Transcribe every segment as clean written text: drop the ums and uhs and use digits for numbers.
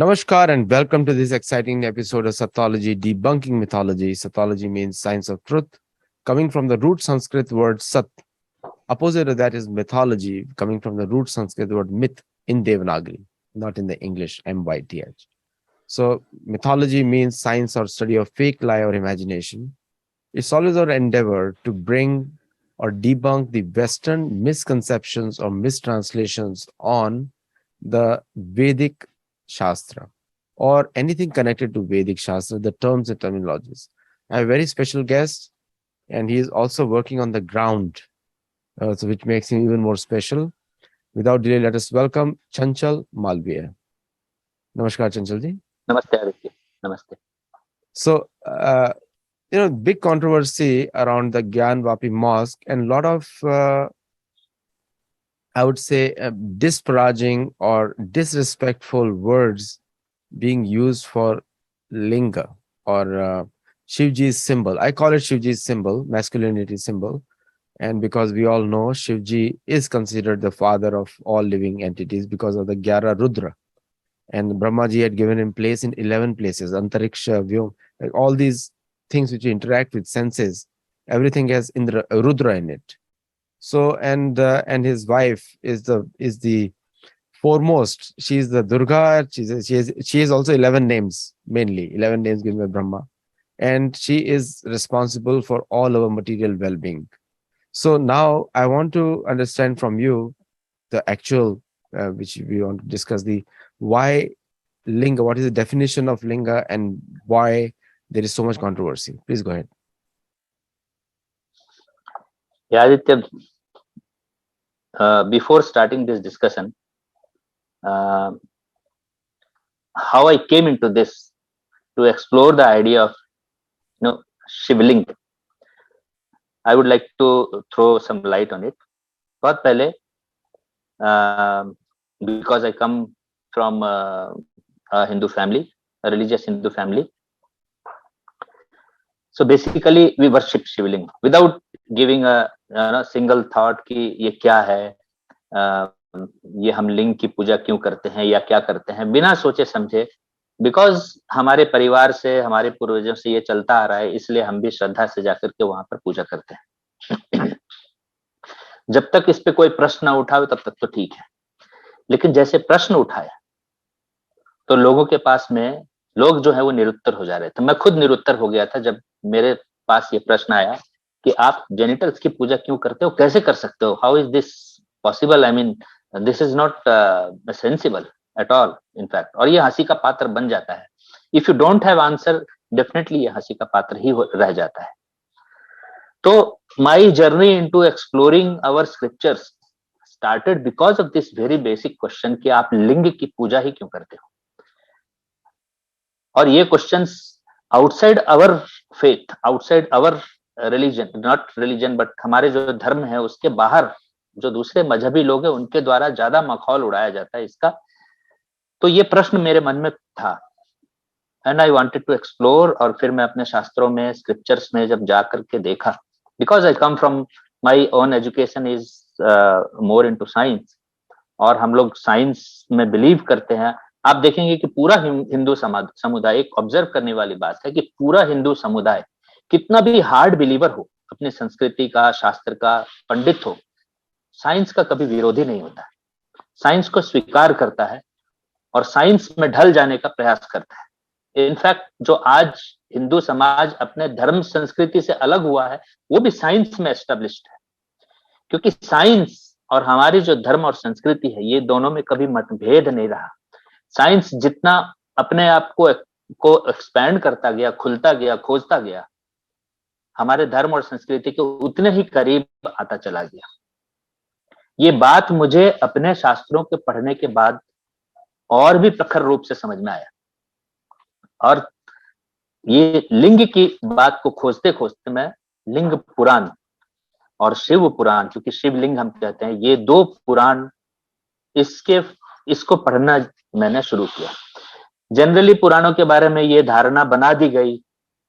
Namaskar and welcome to this exciting episode of Satyology Debunking Mythology. Satyology means science of truth, coming from the root Sanskrit word Sat. Opposite of that is mythology, coming from the root Sanskrit word myth in Devanagari, not in the English MYTH. So mythology means science or study of fake, lie, or imagination. It's always our endeavor to bring or debunk the Western misconceptions or mistranslations on the Vedic Shastra or anything connected to Vedic Shastra, the terms and terminologies. I have a very special guest, and he is also working on the ground, so which makes him even more special. Without delay, let us welcome Chanchal Malviya. Namaskar, Chanchal ji. Namaste, Aditya. Namaste. So, big controversy around the Gyan Vapi Mosque, and a lot of, I would say, disparaging or disrespectful words being used for linga or Shivji's symbol. I call it Shivji's symbol, masculinity symbol. And because we all know Shivji is considered the father of all living entities because of the Gyara Rudra. And Brahmaji had given him place in 11 places, Antariksha, Vyom, like all these things which interact with senses, everything has Indra, Rudra in it. So, and his wife is the foremost. She is the Durga. She has also 11 names, mainly 11 names given by Brahma, and she is responsible for all our material well-being. So now I want to understand from you the actual, which we want to discuss, the why linga. What is the definition of linga, and why there is so much controversy? Please go ahead. Yeah, Aditya. Before starting this discussion, how I came into this to explore the idea of Shivling, I would like to throw some light on it. बहुत पहले, because I come from a Hindu family, a religious Hindu family. So basically, we worship Shivling without giving a single thought कि ये क्या है, ये हम लिंग की पूजा क्यों करते हैं या क्या करते हैं, बिना सोचे समझे, बिकॉज हमारे परिवार से, हमारे पूर्वजों से ये चलता आ रहा है, इसलिए हम भी श्रद्धा से जाकर के वहां पर पूजा करते हैं। जब तक इस पे कोई प्रश्न ना उठावे तब तक तो ठीक है, लेकिन जैसे प्रश्न उठाया तो लोगों के पास में लोग जो है वो निरुत्तर हो जा रहे थे। मैं खुद निरुत्तर हो गया था जब मेरे पास ये प्रश्न आया कि आप जेनिटल्स की पूजा क्यों करते हो, कैसे कर सकते हो, how is this possible, I mean this is not sensible at all in fact. और ये हंसी का पात्र बन जाता है। If you don't have answer, definitely ये हंसी का पात्र ही रह जाता है। तो my journey into exploring our scriptures started because of this very basic question कि आप लिंग की पूजा ही क्यों करते हो। और ये questions outside our faith, outside our religion, not religion but हमारे जो धर्म है उसके बाहर जो दूसरे मजहबी लोग हैं उनके द्वारा ज्यादा मखौल उड़ाया जाता है इसका। तो ये प्रश्न मेरे मन में था and I wanted to explore. और फिर मैं अपने शास्त्रों में, स्क्रिप्चर्स में जब जा करके देखा, because I come from my own education is more into science, और हम लोग साइंस में बिलीव करते हैं। आप देखेंगे कि पूरा हिंदू समुदाय, एक ऑब्जर्व करने वाली बात है कि पूरा हिंदू समुदाय कितना भी हार्ड बिलीवर हो, अपनी संस्कृति का, शास्त्र का पंडित हो, साइंस का कभी विरोधी नहीं होता है। साइंस को स्वीकार करता है और साइंस में ढल जाने का प्रयास करता है। इनफैक्ट जो आज हिंदू समाज अपने धर्म संस्कृति से अलग हुआ है वो भी साइंस में एस्टेब्लिश्ड है, क्योंकि साइंस और हमारी जो धर्म और संस्कृति है ये दोनों में कभी मतभेद नहीं रहा। साइंस जितना अपने आप को एक्सपैंड करता गया, खुलता गया, खोजता गया, हमारे धर्म और संस्कृति के उतने ही करीब आता चला गया। ये बात मुझे अपने शास्त्रों के पढ़ने के बाद और भी प्रखर रूप से समझ में आया। और ये लिंग की बात को खोजते खोजते मैं लिंग पुराण और शिव पुराण, क्योंकि शिवलिंग हम कहते हैं, ये दो पुराण, इसको पढ़ना मैंने शुरू किया। जनरली पुराणों के बारे में ये धारणा बना दी गई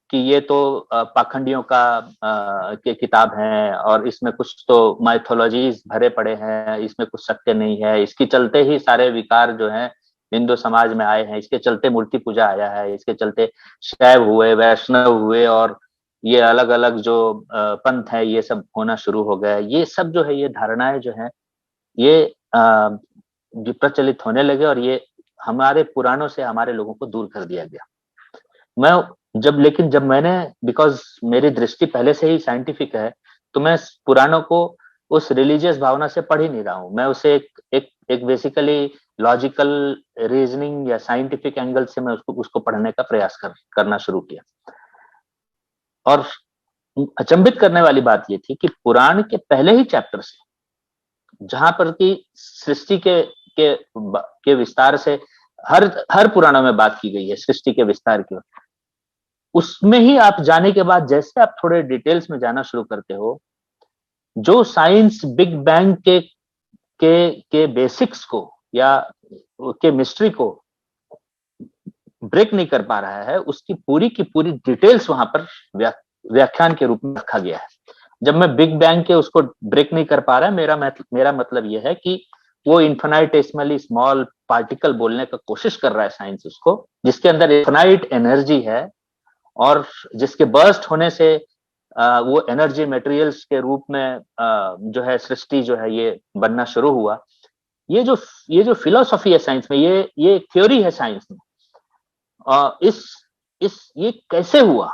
कि ये तो पाखंडियों के किताब हैं और इसमें कुछ तो माइथोलॉजीज भरे पड़े हैं, इसमें कुछ सत्य नहीं है, इसके चलते ही सारे विकार जो हैं हिंदू समाज में आए हैं, इसके चलते मूर्ति पूजा आया है, इसके चलते शैव हुए, वैष्णव हुए, और ये अलग अलग जो पंथ है ये सब होना शुरू हो गया। ये सब जो है, ये धारणाएं जो है, ये प्रचलित होने लगे, और ये हमारे पुराणों से हमारे लोगों को दूर कर दिया गया। लेकिन जब मैंने, बिकॉज मेरी दृष्टि पहले से ही साइंटिफिक है, तो मैं पुराणों को उस रिलीजियस भावना से पढ़ ही नहीं रहा हूं, मैं उसे एक बेसिकली लॉजिकल रीजनिंग या साइंटिफिक एंगल से मैं उसको पढ़ने का प्रयास करना शुरू किया। और अचंभित करने वाली बात ये थी कि पुराण के पहले ही चैप्टर से, जहां पर कि सृष्टि के विस्तार से हर पुराणों में बात की गई है सृष्टि के विस्तार की, उसमें ही आप जाने के बाद जैसे आप थोड़े डिटेल्स में जाना शुरू करते हो, जो साइंस बिग बैंग के बेसिक्स को या के मिस्ट्री को ब्रेक नहीं कर पा रहा है, उसकी पूरी की पूरी डिटेल्स वहां पर व्याख्यान के रूप में रखा गया है। जब मैं बिग बैंग के उसको ब्रेक नहीं कर पा रहा है, मेरा मतलब यह है कि वो इन्फिनाइटेसिमली स्मॉल पार्टिकल बोलने का कोशिश कर रहा है साइंस उसको, जिसके अंदर इन्फिनाइट एनर्जी है, और जिसके बर्स्ट होने से वो एनर्जी मटेरियल्स के रूप में जो है सृष्टि जो है ये बनना शुरू हुआ। ये जो फिलोसॉफी है साइंस में, ये थ्योरी है साइंस में, ये कैसे हुआ,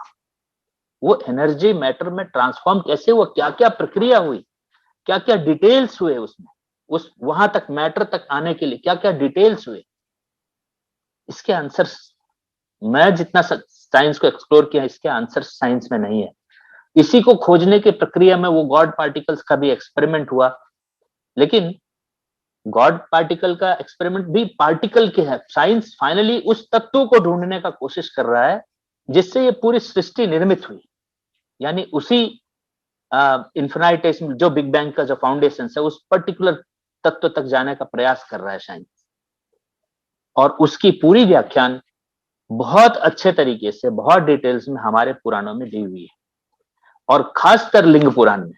वो एनर्जी मैटर में ट्रांसफॉर्म कैसे हुआ, क्या क्या प्रक्रिया हुई, क्या क्या डिटेल्स हुए उसमें, उस वहां तक मैटर तक आने के लिए क्या क्या डिटेल्स हुए, इसके आंसर्स मैं जितना साइंस को एक्सप्लोर किया, इसके आंसर साइंस में नहीं है। इसी को खोजने की प्रक्रिया में वो गॉड पार्टिकल्स का भी एक्सपेरिमेंट हुआ, लेकिन गॉड पार्टिकल का एक्सपेरिमेंट भी पार्टिकल के है। साइंस फाइनली उस तत्व को ढूंढने का कोशिश कर रहा है जिससे ये पूरी सृष्टि निर्मित हुई, यानी उसी इन्फिनाइटेशन जो बिग बैंग का जो फाउंडेशन है, उस पर्टिकुलर तत्व तक जाने का प्रयास कर रहा है साइंस, और उसकी पूरी व्याख्यान बहुत अच्छे तरीके से, बहुत डिटेल्स में हमारे पुराणों में दी हुई है। और खासकर लिंग पुराण में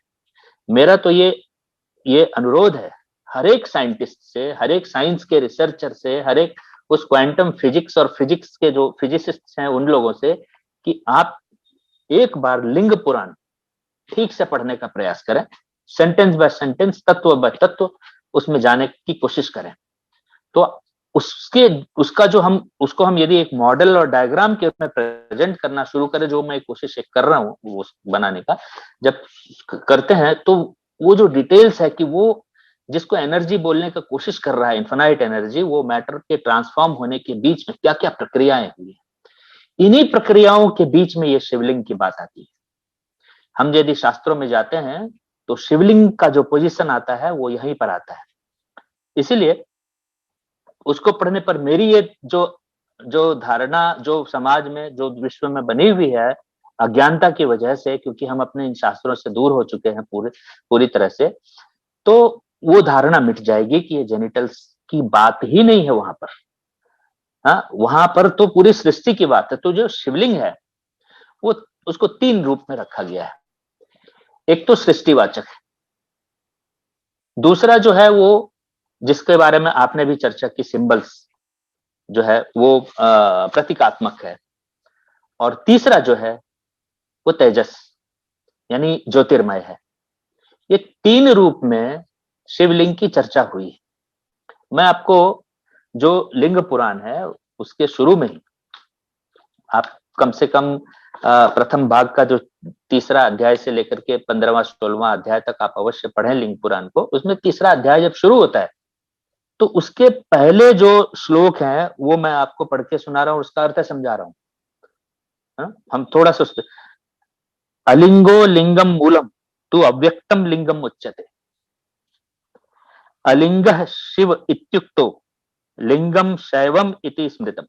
मेरा तो ये अनुरोध है हर एक साइंटिस्ट से, हर एक साइंस के रिसर्चर से, हर एक उस क्वांटम फिजिक्स और फिजिक्स के जो फिजिसिस्ट हैं उन लोगों से, कि आप एक बार लिंग पुराण ठीक से पढ़ने का प्रयास करें, सेंटेंस बाय सेंटेंस, तत्व बाय तत्व उसमें जाने की कोशिश करें। तो उसका जो उसको हम यदि एक मॉडल और डायग्राम के रूप में प्रेजेंट करना शुरू करें, जो मैं कोशिश कर रहा हूं वो बनाने का, जब करते हैं तो वो जो डिटेल्स है कि वो जिसको एनर्जी बोलने का कोशिश कर रहा है, इन्फिनाइट एनर्जी, वो मैटर के ट्रांसफॉर्म होने के बीच में क्या क्या प्रक्रियाएं हुई है, इन्हीं प्रक्रियाओं के बीच में ये शिवलिंग की बात आती है। हम यदि शास्त्रों में जाते हैं तो शिवलिंग का जो पोजीशन आता है वो यहीं पर आता है। इसीलिए उसको पढ़ने पर मेरी ये जो धारणा जो समाज में, जो विश्व में बनी हुई है अज्ञानता की वजह से, क्योंकि हम अपने इन शास्त्रों से दूर हो चुके हैं पूरी तरह से, तो वो धारणा मिट जाएगी कि ये जेनिटल्स की बात ही नहीं है वहां पर। हाँ, वहां पर तो पूरी सृष्टि की बात है। तो जो शिवलिंग है वो उसको 3 रूप में रखा गया है। एक तो सृष्टिवाचक है, दूसरा जो है वो जिसके बारे में आपने भी चर्चा की, सिंबल्स जो है वो प्रतीकात्मक है, और तीसरा जो है वो तेजस यानी ज्योतिर्मय है। ये 3 रूप में शिवलिंग की चर्चा हुई है। मैं आपको जो लिंग पुराण है उसके शुरू में ही आप कम से कम प्रथम भाग का जो 3रा अध्याय से लेकर के 15वां 16वां अध्याय तक आप अवश्य पढ़ें लिंग पुराण को। उसमें 3रा अध्याय जब शुरू होता है तो उसके पहले जो श्लोक हैं वो मैं आपको पढ़ के सुना रहा हूं, उसका अर्थ समझा रहा हूं। हम थोड़ा सा उस अलिंगो लिंगम मूलम तू अव्यक्तम लिंगम उच्यते, अलिंगः शिव इत्युक्तो लिंगम शैवम इति स्मृतम।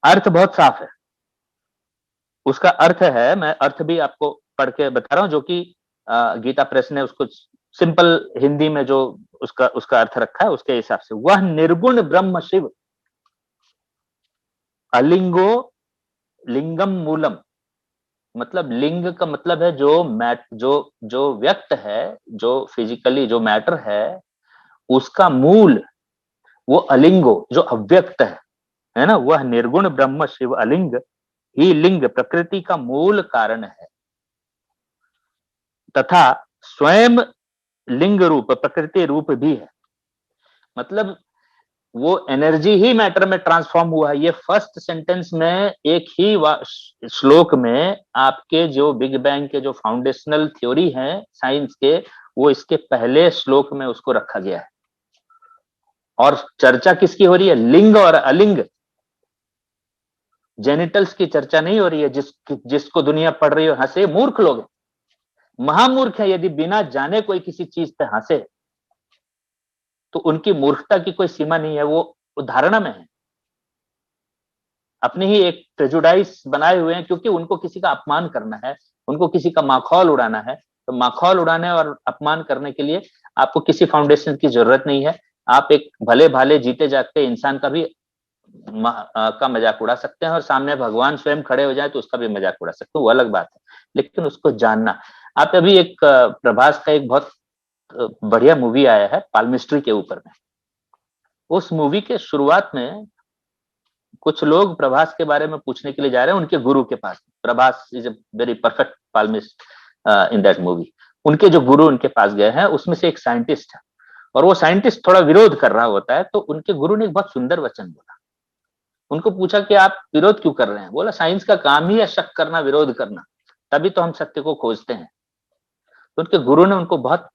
अर्थ बहुत साफ है। उसका अर्थ है, मैं अर्थ भी आपको पढ़ के बता रहा हूं, जो कि गीता प्रेस ने उसको सिंपल हिंदी में जो उसका अर्थ रखा है उसके हिसाब से, वह निर्गुण ब्रह्म शिव अलिंगो लिंगम मूलम, मतलब लिंग का मतलब है जो व्यक्त है, जो फिजिकली जो मैटर है उसका मूल, वो अलिंगो जो अव्यक्त है ना, वह निर्गुण ब्रह्म शिव अलिंग ही लिंग प्रकृति का मूल कारण है तथा स्वयं लिंग रूप प्रकृति रूप भी है। मतलब वो एनर्जी ही मैटर में ट्रांसफॉर्म हुआ है। ये फर्स्ट सेंटेंस में एक ही श्लोक में आपके जो बिग बैंग के जो फाउंडेशनल थ्योरी है साइंस के, वो इसके पहले श्लोक में उसको रखा गया है। और चर्चा किसकी हो रही है? लिंग और अलिंग, जेनिटल्स की चर्चा नहीं हो रही है। जिसको दुनिया पढ़ रही है हंसे, मूर्ख लोग, महामूर्ख है। यदि बिना जाने कोई किसी चीज पे हंसे तो उनकी मूर्खता की कोई सीमा नहीं है, वो धारणा में है, अपने ही एक प्रेजुडाइज बनाए हुए हैं, क्योंकि उनको किसी का अपमान करना है, उनको किसी का माखौल उड़ाना है। तो माखौल उड़ाने और अपमान करने के लिए आपको किसी फाउंडेशन की जरूरत नहीं है। आप एक भले भाले जीते जागते इंसान का भी का मजाक उड़ा सकते हैं, और सामने भगवान स्वयं खड़े हो जाए तो उसका भी मजाक उड़ा सकते हैं, वो अलग बात है। लेकिन उसको जानना। आप अभी एक प्रभास का एक बहुत बढ़िया मूवी आया है पालमिस्ट्री के ऊपर में। उस मूवी के शुरुआत में कुछ लोग प्रभास के बारे में पूछने के लिए जा रहे हैं उनके गुरु के पास। Prabhas is a very perfect palmist in that movie. उनके जो गुरु उनके पास गए हैं, उसमें से एक साइंटिस्ट है, और वो साइंटिस्ट थोड़ा विरोध कर रहा होता है। तो उनके गुरु ने एक बहुत सुंदर वचन बोला। उनको पूछा कि आप विरोध क्यों कर रहे हैं? बोला, साइंस का काम ही है शक करना, विरोध करना, तभी तो हम सत्य को खोजते हैं। तो उनके गुरु ने उनको बहुत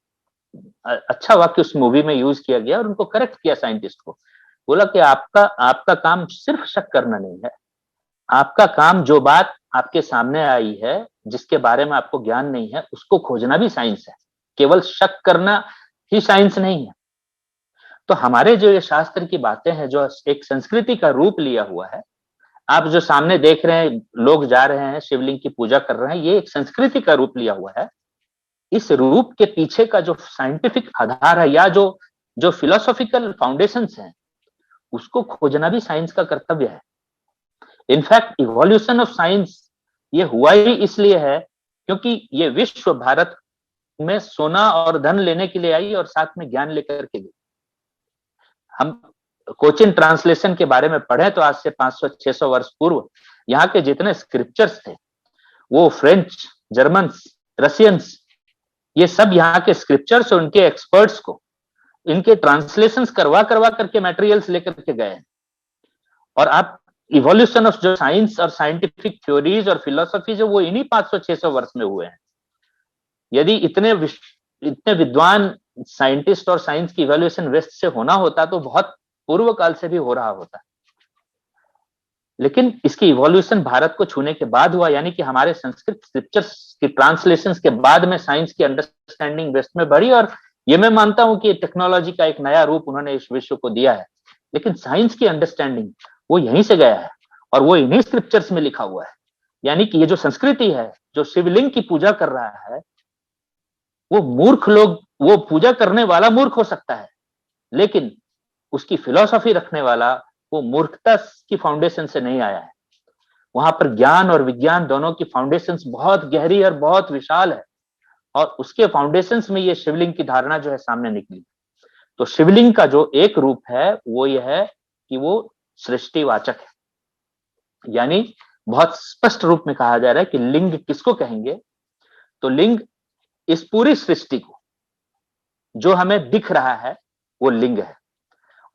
अच्छा वाक्य उस मूवी में यूज किया गया और उनको करेक्ट किया साइंटिस्ट को। बोला कि आपका आपका काम सिर्फ शक करना नहीं है, आपका काम जो बात आपके सामने आई है, जिसके बारे में आपको ज्ञान नहीं है, उसको खोजना भी साइंस है। केवल शक करना ही साइंस नहीं है। तो हमारे जो ये शास्त्र की बातें हैं, जो एक संस्कृति का रूप लिया हुआ है, आप जो सामने देख रहे हैं, लोग जा रहे हैं शिवलिंग की पूजा कर रहे हैं, ये एक संस्कृति का रूप लिया हुआ है। इस रूप के पीछे का जो साइंटिफिक आधार है, या जो जो फिलोसॉफिकल फाउंडेशंस हैं, उसको खोजना भी साइंस का कर्तव्य है। इनफैक्ट इवोल्यूशन ऑफ साइंस ये हुआ ही इसलिए है क्योंकि ये विश्व भारत में सोना और धन लेने के लिए आई और साथ में ज्ञान लेकर के गई। हम कोचिन ट्रांसलेशन के बारे में पढ़े तो आज से 500-600 वर्ष पूर्व यहाँ के जितने स्क्रिप्चर्स थे, वो फ्रेंच, जर्मन्स, रशियंस, ये सब यहाँ के स्क्रिप्चर्स और उनके एक्सपर्ट्स को इनके ट्रांसलेशंस करवा करवा करके मटेरियल्स लेकर के गए हैं। और आप इवोल्यूशन ऑफ जो साइंस और साइंटिफिक थ्योरीज और फिलोसफी जो वो इन्हीं 500-600 वर्ष में हुए हैं। यदि इतने विद्वान साइंटिस्ट और साइंस की इवोल्यूशन वेस्ट से होना होता तो बहुत पूर्व काल से भी हो रहा होता। लेकिन इसकी इवोल्यूशन भारत को छूने के बाद हुआ, यानी कि हमारे संस्कृत स्क्रिप्चर्स की ट्रांसलेशंस के बाद में साइंस की अंडरस्टैंडिंग वेस्ट में बढ़ी। और ये मैं मानता हूं कि टेक्नोलॉजी का एक नया रूप उन्होंने इस विश्व को दिया है, लेकिन साइंस की अंडरस्टैंडिंग वो यहीं से गया है और वो इन्हीं स्क्रिप्चर्स में लिखा हुआ है। यानी कि ये जो संस्कृति है, जो शिवलिंग की पूजा कर रहा है, वो मूर्ख लोग, वो पूजा करने वाला मूर्ख हो सकता है, लेकिन उसकी फिलॉसफी रखने वाला वो मूर्खता की फाउंडेशन से नहीं आया है। वहां पर ज्ञान और विज्ञान दोनों की फाउंडेशंस बहुत गहरी और बहुत विशाल है, और उसके फाउंडेशंस में ये शिवलिंग की धारणा जो है सामने निकली। तो शिवलिंग का जो एक रूप है वो यह है कि वो सृष्टिवाचक है। यानी बहुत स्पष्ट रूप में कहा जा रहा है कि लिंग किसको कहेंगे? तो लिंग इस पूरी सृष्टि को जो हमें दिख रहा है वो लिंग है,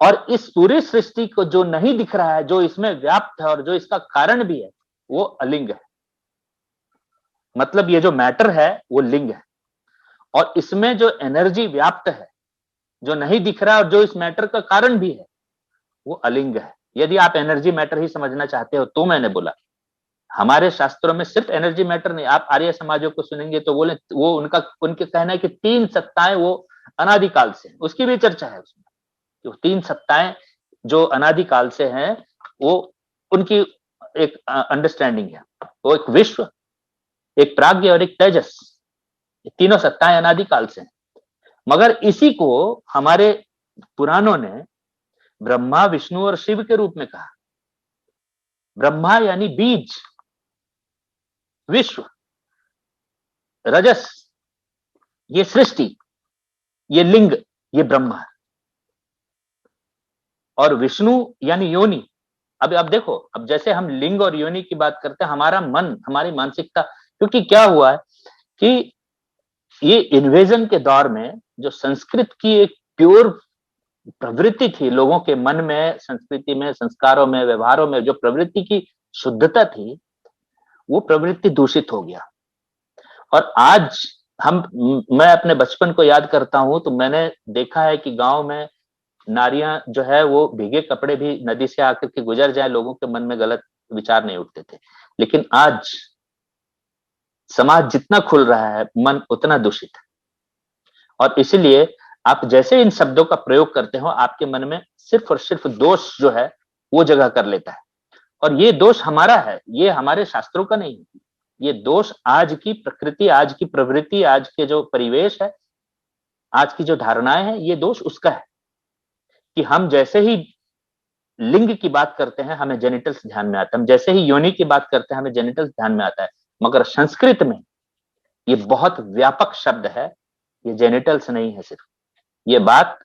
और इस पूरी सृष्टि को जो नहीं दिख रहा है, जो इसमें व्याप्त है और जो इसका कारण भी है, वो अलिंग है। मतलब ये जो मैटर है वो लिंग है, और इसमें जो एनर्जी व्याप्त है, जो नहीं दिख रहा है और जो इस मैटर का कारण भी है, वो अलिंग है। यदि आप एनर्जी मैटर ही समझना चाहते हो तो मैंने बोला हमारे शास्त्रों में सिर्फ एनर्जी मैटर नहीं। आप आर्य समाजों को सुनेंगे तो बोले वो उनके कहना है कि 3 सत्ताएं वो अनादिकाल से, उसकी भी चर्चा है उसमें। जो 3 सत्ताएं जो अनादिकाल से हैं, वो उनकी एक अंडरस्टैंडिंग है। वो एक विश्व, एक प्राज्ञ और एक तेजस, ये तीनों सत्ताएं अनादिकाल से हैं। मगर इसी को हमारे पुराणों ने ब्रह्मा, विष्णु और शिव के रूप में कहा। ब्रह्मा यानी बीज, विश्व, रजस ये सृष्टि, ये लिंग, ये ब्रह्मा। और विष्णु यानी योनि। अब देखो, अब जैसे हम लिंग और योनि की बात करते हैं, हमारा मन, हमारी मानसिकता, क्योंकि क्या हुआ है कि ये इन्वेजन के दौर में जो संस्कृत की एक प्योर प्रवृत्ति थी लोगों के मन में, संस्कृति में, संस्कारों में, व्यवहारों में, जो प्रवृत्ति की शुद्धता थी, वो प्रवृत्ति दूषित हो गया। और आज हम मैं अपने बचपन को याद करता हूं तो मैंने देखा है कि गांव में नारियां जो है वो भीगे कपड़े भी नदी से आकर के गुजर जाए, लोगों के मन में गलत विचार नहीं उठते थे। लेकिन आज समाज जितना खुल रहा है, मन उतना दूषित है। और इसलिए आप जैसे इन शब्दों का प्रयोग करते हो, आपके मन में सिर्फ और सिर्फ दोष जो है वो जगह कर लेता है। और ये दोष हमारा है, ये हमारे शास्त्रों का नहीं है। ये दोष आज की प्रकृति, आज की प्रवृत्ति, आज के जो परिवेश है, आज की जो धारणाएं हैं, ये दोष उसका है कि हम जैसे ही लिंग की बात करते हैं हमें जेनिटल्स ध्यान में आता है, हम जैसे ही योनि की बात करते हैं हमें जेनिटल्स ध्यान में आता है। मगर संस्कृत में ये बहुत व्यापक शब्द है, ये जेनिटल्स नहीं है सिर्फ। ये बात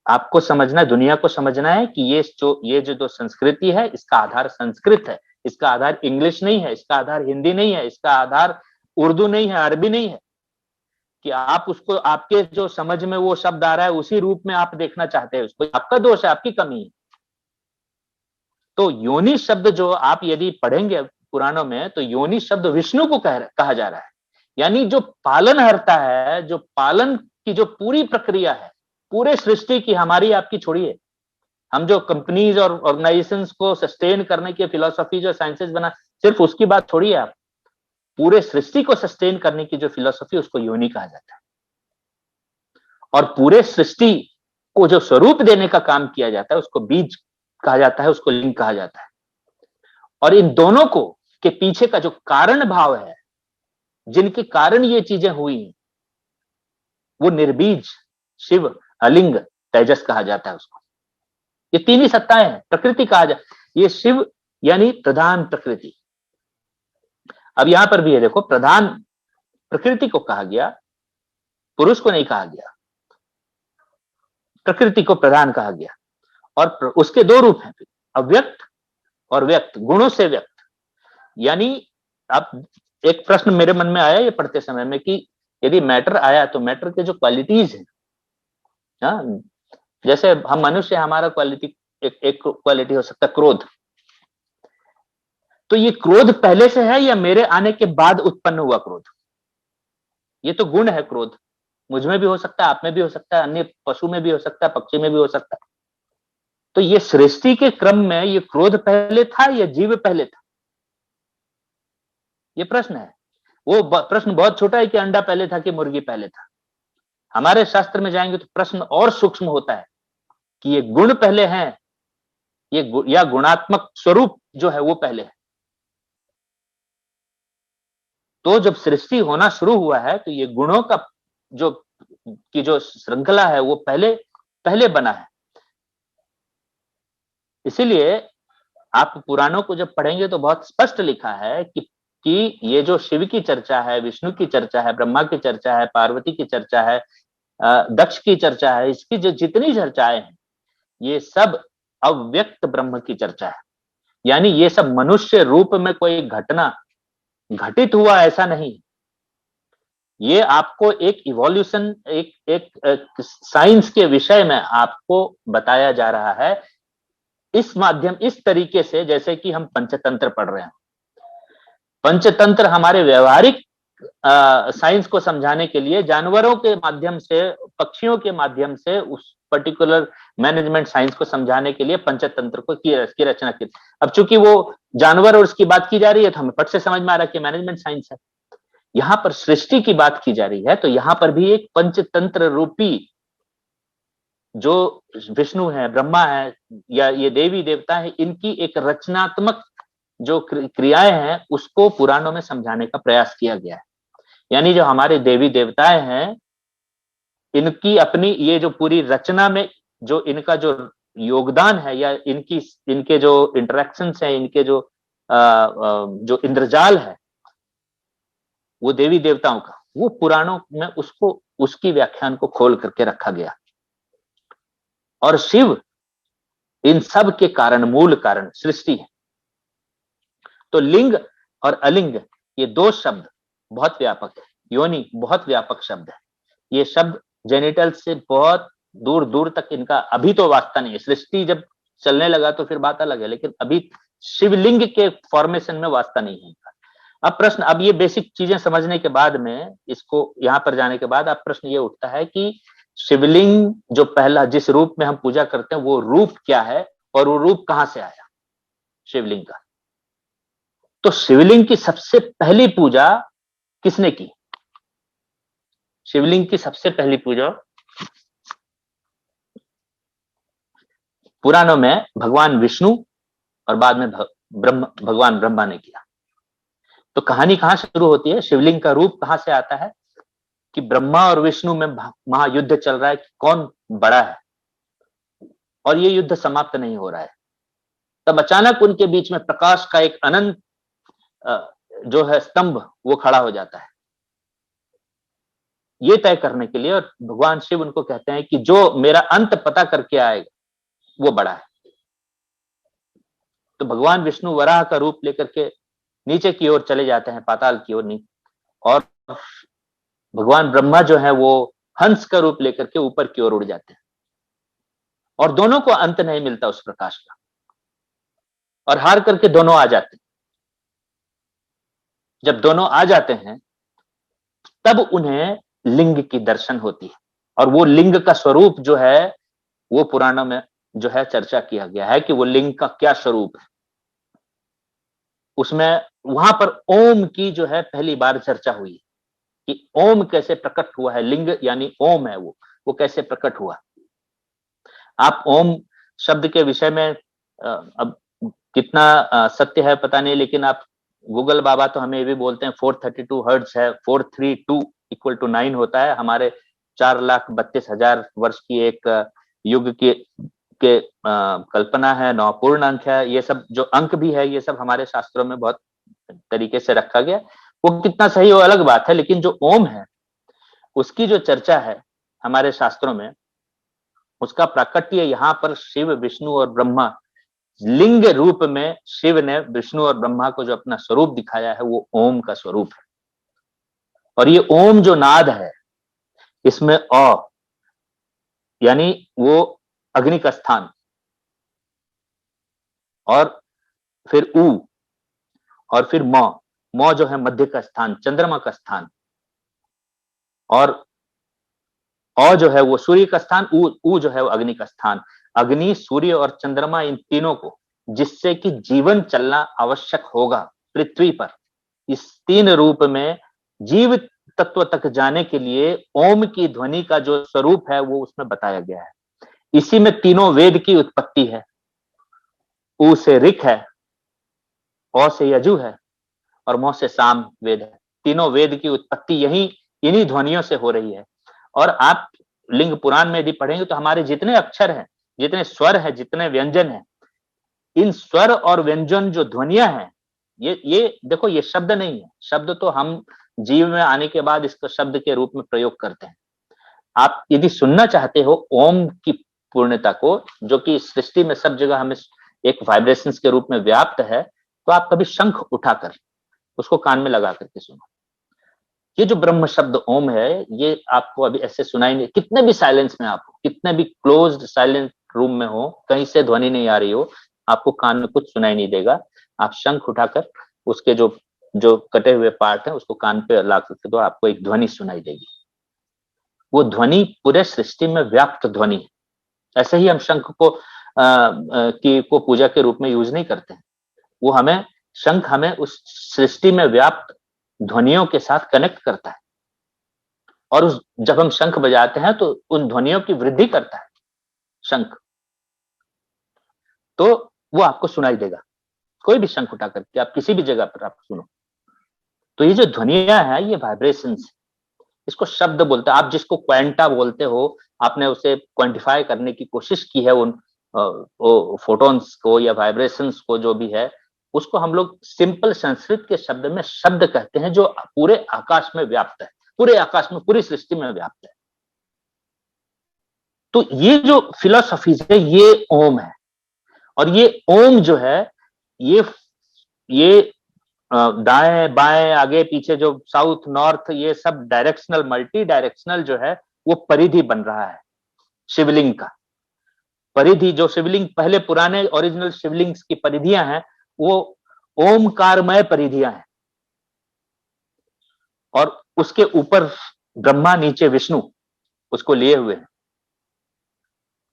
आपको समझना, दुनिया को समझना है कि ये जो संस्कृति है, इसका आधार संस्कृत है, इसका आधार इंग्लिश नहीं है, इसका आधार हिंदी नहीं है, इसका आधार उर्दू नहीं है, अरबी नहीं है कि आप उसको, आपके जो समझ में वो शब्द आ रहा है उसी रूप में आप देखना चाहते हैं उसको, आपका दोष है, आपकी कमी है। तो योनि शब्द जो आप यदि पढ़ेंगे पुराणों में, तो योनि शब्द विष्णु को कहा जा रहा है। यानी जो पालनहर्ता है, जो पालन की जो पूरी प्रक्रिया है पूरे सृष्टि की, हमारी आपकी छोड़िए, हम जो कंपनीज और ऑर्गेनाइजेशंस को सस्टेन करने की फिलोसॉफी जो साइंसेस बना, सिर्फ उसकी बात छोड़िए आप, पूरे सृष्टि को सस्टेन करने की जो फिलोसॉफी, उसको योनि कहा जाता है। और पूरे सृष्टि को जो स्वरूप देने का काम किया जाता है उसको बीज कहा जाता है, उसको लिंग कहा जाता है। और इन दोनों को के पीछे का जो कारण भाव है, जिनके कारण ये चीजें हुई, वो निर्बीज शिव, अलिंग, तेजस कहा जाता है उसको। ये तीन ही सत्ताएं हैं, प्रकृति कहा जाए, ये शिव यानी प्रधान प्रकृति। अब यहां पर भी है, देखो, प्रधान प्रकृति को कहा गया, पुरुष को नहीं कहा गया, प्रकृति को प्रधान कहा गया। और उसके दो रूप हैं, अव्यक्त और व्यक्त, गुणों से व्यक्त। यानी अब एक प्रश्न मेरे मन में आया ये पढ़ते समय में कि यदि मैटर आया तो मैटर के जो क्वालिटीज हैं, हाँ, जैसे हम मनुष्य, हमारा क्वालिटी, एक क्वालिटी हो सकता है क्रोध। तो ये क्रोध पहले से है या मेरे आने के बाद उत्पन्न हुआ क्रोध? ये तो गुण है क्रोध, मुझ में भी हो सकता है, आप में भी हो सकता है, अन्य पशु में भी हो सकता है, पक्षी में भी हो सकता है। तो ये सृष्टि के क्रम में ये क्रोध पहले था या जीव पहले था? ये प्रश्न है। वो प्रश्न बहुत छोटा है कि अंडा पहले था कि मुर्गी पहले था। हमारे शास्त्र में जाएंगे तो प्रश्न और सूक्ष्म होता है कि ये गुण पहले हैं, ये या गुणात्मक स्वरूप जो है वो पहले है। तो जब सृष्टि होना शुरू हुआ है तो ये गुणों का जो श्रृंखला है वो पहले बना है। इसीलिए आप पुराणों को जब पढ़ेंगे तो बहुत स्पष्ट लिखा है कि ये जो शिव की चर्चा है, विष्णु की चर्चा है, ब्रह्मा की चर्चा है, पार्वती की चर्चा है, दक्ष की चर्चा है, इसकी जो जितनी चर्चाएं हैं ये सब अव्यक्त ब्रह्म की चर्चा है। यानी ये सब मनुष्य रूप में कोई घटना घटित हुआ ऐसा नहीं, ये आपको एक इवोल्यूशन, एक साइंस के विषय में आपको बताया जा रहा है इस तरीके से, जैसे कि हम पंचतंत्र पढ़ रहे हैं। पंचतंत्र हमारे व्यवहारिक साइंस को समझाने के लिए जानवरों के माध्यम से, पक्षियों के माध्यम से उस पर्टिकुलर मैनेजमेंट साइंस को समझाने के लिए पंचतंत्र को की रचना की। अब चूंकि वो जानवर और उसकी बात की जा रही है तो हमें फट से समझ में आ रहा है कि मैनेजमेंट साइंस है। यहां पर सृष्टि की बात की जा रही है तो यहां पर भी एक पंचतंत्र रूपी जो विष्णु है, ब्रह्मा है, या ये देवी देवता है, इनकी एक रचनात्मक जो क्रियाएं हैं उसको पुराणों में समझाने का प्रयास किया गया है। यानी जो हमारे देवी देवताएं हैं, इनकी अपनी ये जो पूरी रचना में जो इनका जो योगदान है, या इनके जो इंटरेक्शंस है, इनके जो इंद्रजाल है वो देवी देवताओं का, वो पुराणों में उसकी व्याख्यान को खोल करके रखा गया। और शिव इन सब के कारण, मूल कारण सृष्टि है। तो लिंग और अलिंग ये दो शब्द बहुत व्यापक है। योनि बहुत व्यापक शब्द है। ये शब्द जेनिटल से बहुत दूर दूर तक इनका अभी तो वास्ता नहीं है। सृष्टि जब चलने लगा तो फिर बात अलग है, लेकिन अभी शिवलिंग के फॉर्मेशन में वास्ता नहीं है इनका। अब प्रश्न, अब ये बेसिक चीजें समझने के बाद में, इसको यहां पर जाने के बाद अब प्रश्न ये उठता है कि शिवलिंग जो पहला जिस रूप में हम पूजा करते हैं वो रूप क्या है, और वो रूप कहां से आया शिवलिंग का। तो शिवलिंग की सबसे पहली पूजा किसने की? शिवलिंग की सबसे पहली पूजा पुराणों में भगवान विष्णु और बाद में भगवान ब्रह्मा ने किया। तो कहानी कहां शुरू होती है, शिवलिंग का रूप कहां से आता है कि ब्रह्मा और विष्णु में महायुद्ध चल रहा है कि कौन बड़ा है, और ये युद्ध समाप्त नहीं हो रहा है। तब अचानक उनके बीच में प्रकाश का एक अनंत जो है स्तंभ वो खड़ा हो जाता है, ये तय करने के लिए। और भगवान शिव उनको कहते हैं कि जो मेरा अंत पता करके आएगा वो बड़ा है। तो भगवान विष्णु वराह का रूप लेकर के नीचे की ओर चले जाते हैं, पाताल की ओर नहीं, और भगवान ब्रह्मा जो है वो हंस का रूप लेकर के ऊपर की ओर उड़ जाते हैं, और दोनों को अंत नहीं मिलता उस प्रकाश का, और हार करके दोनों आ जाते हैं। जब दोनों आ जाते हैं तब उन्हें लिंग की दर्शन होती है, और वो लिंग का स्वरूप जो है वो पुराणों में जो है चर्चा किया गया है कि वो लिंग का क्या स्वरूप है। उसमें वहां पर ओम की जो है पहली बार चर्चा हुई कि ओम कैसे प्रकट हुआ है, लिंग यानी ओम है वो कैसे प्रकट हुआ। आप ओम शब्द के विषय में अब कितना सत्य है पता नहीं, लेकिन आप गूगल बाबा तो हमें ये भी बोलते हैं 432 हर्ट्ज है, 432 इक्वल टू 9 होता है। हमारे 4,32,000 वर्ष की एक युग के कल्पना है, 9 पूर्ण अंक है। ये सब जो अंक भी है ये सब हमारे शास्त्रों में बहुत तरीके से रखा गया। वो कितना सही हो अलग बात है, लेकिन जो ओम है उसकी जो चर्चा है हमारे शास्त्रों में, उसका प्राकट्य यहाँ पर शिव, विष्णु और ब्रह्मा लिंग रूप में शिव ने विष्णु और ब्रह्मा को जो अपना स्वरूप दिखाया है वो ओम का स्वरूप है। और ये ओम जो नाद है इसमें यानी वो अग्नि का स्थान, और फिर और फिर मौ जो है मध्य का स्थान, चंद्रमा का स्थान, और जो है वो सूर्य का स्थान, जो है वो अग्नि का स्थान। अग्नि, सूर्य और चंद्रमा, इन तीनों को जिससे कि जीवन चलना आवश्यक होगा पृथ्वी पर, इस तीन रूप में जीव तत्व तक जाने के लिए ओम की ध्वनि का जो स्वरूप है वो उसमें बताया गया है। इसी में तीनों वेद की उत्पत्ति है। ऊ से ऋक है, औ से यजु है, और मौ से साम वेद है। तीनों वेद की उत्पत्ति यही इन्हीं ध्वनियों से हो रही है। और आप लिंग पुराण में यदि पढ़ेंगे तो हमारे जितने अक्षर हैं, जितने स्वर हैं, जितने व्यंजन हैं, इन स्वर और व्यंजन जो ध्वनियां हैं, ये देखो, ये शब्द नहीं है। शब्द तो हम जीव में आने के बाद इसको शब्द के रूप में प्रयोग करते हैं। आप यदि सुनना चाहते हो ओम की पूर्णता को, जो कि सृष्टि में सब जगह हमें एक वाइब्रेशंस के रूप में व्याप्त है, तो आप कभी शंख उठाकर उसको कान में लगा करके सुनो। ये जो ब्रह्म शब्द ओम है, ये आपको अभी ऐसे सुनाई नहीं, कितने भी साइलेंस में आप हो, कितने भी क्लोज्ड साइलेंट रूम में हो, कहीं से ध्वनि नहीं आ रही हो, आपको कान में कुछ सुनाई नहीं देगा। आप शंख उठाकर उसके जो कटे हुए पार्ट है उसको कान पे ला करके दो, आपको एक ध्वनि सुनाई देगी। वो ध्वनि पूरे सृष्टि में व्याप्त ध्वनि है। ऐसे ही हम शंख को पूजा के रूप में यूज नहीं करते हैं। वो हमें, शंख हमें उस सृष्टि में व्याप्त ध्वनियों के साथ कनेक्ट करता है, और जब हम शंख बजाते हैं तो उन ध्वनियों की वृद्धि करता है शंख, तो वो आपको सुनाई देगा। कोई भी शंख उठा करके आप किसी भी जगह पर आप सुनो, तो ये जो ध्वनियां है ये वाइब्रेशंस, इसको शब्द बोलते हैं। आप जिसको क्वांटा बोलते हो, आपने उसे क्वांटिफाई करने की कोशिश की है उन फोटोन्स को या वाइब्रेशंस को, जो भी है उसको हम लोग सिंपल संस्कृत के शब्द में शब्द कहते हैं, जो पूरे आकाश में व्याप्त है, पूरे आकाश में, पूरी सृष्टि में व्याप्त है। तो ये जो फिलोसॉफीज है ये ओम है। और ये ओम जो है, ये दाएं बाएं आगे पीछे जो साउथ नॉर्थ ये सब डायरेक्शनल, मल्टी डायरेक्शनल जो है वो परिधि बन रहा है शिवलिंग का। परिधि जो शिवलिंग पहले पुराने ओरिजिनल शिवलिंग की परिधियां हैं वो ओमकारमय परिधियां हैं, और उसके ऊपर ब्रह्मा, नीचे विष्णु उसको लिए हुए हैं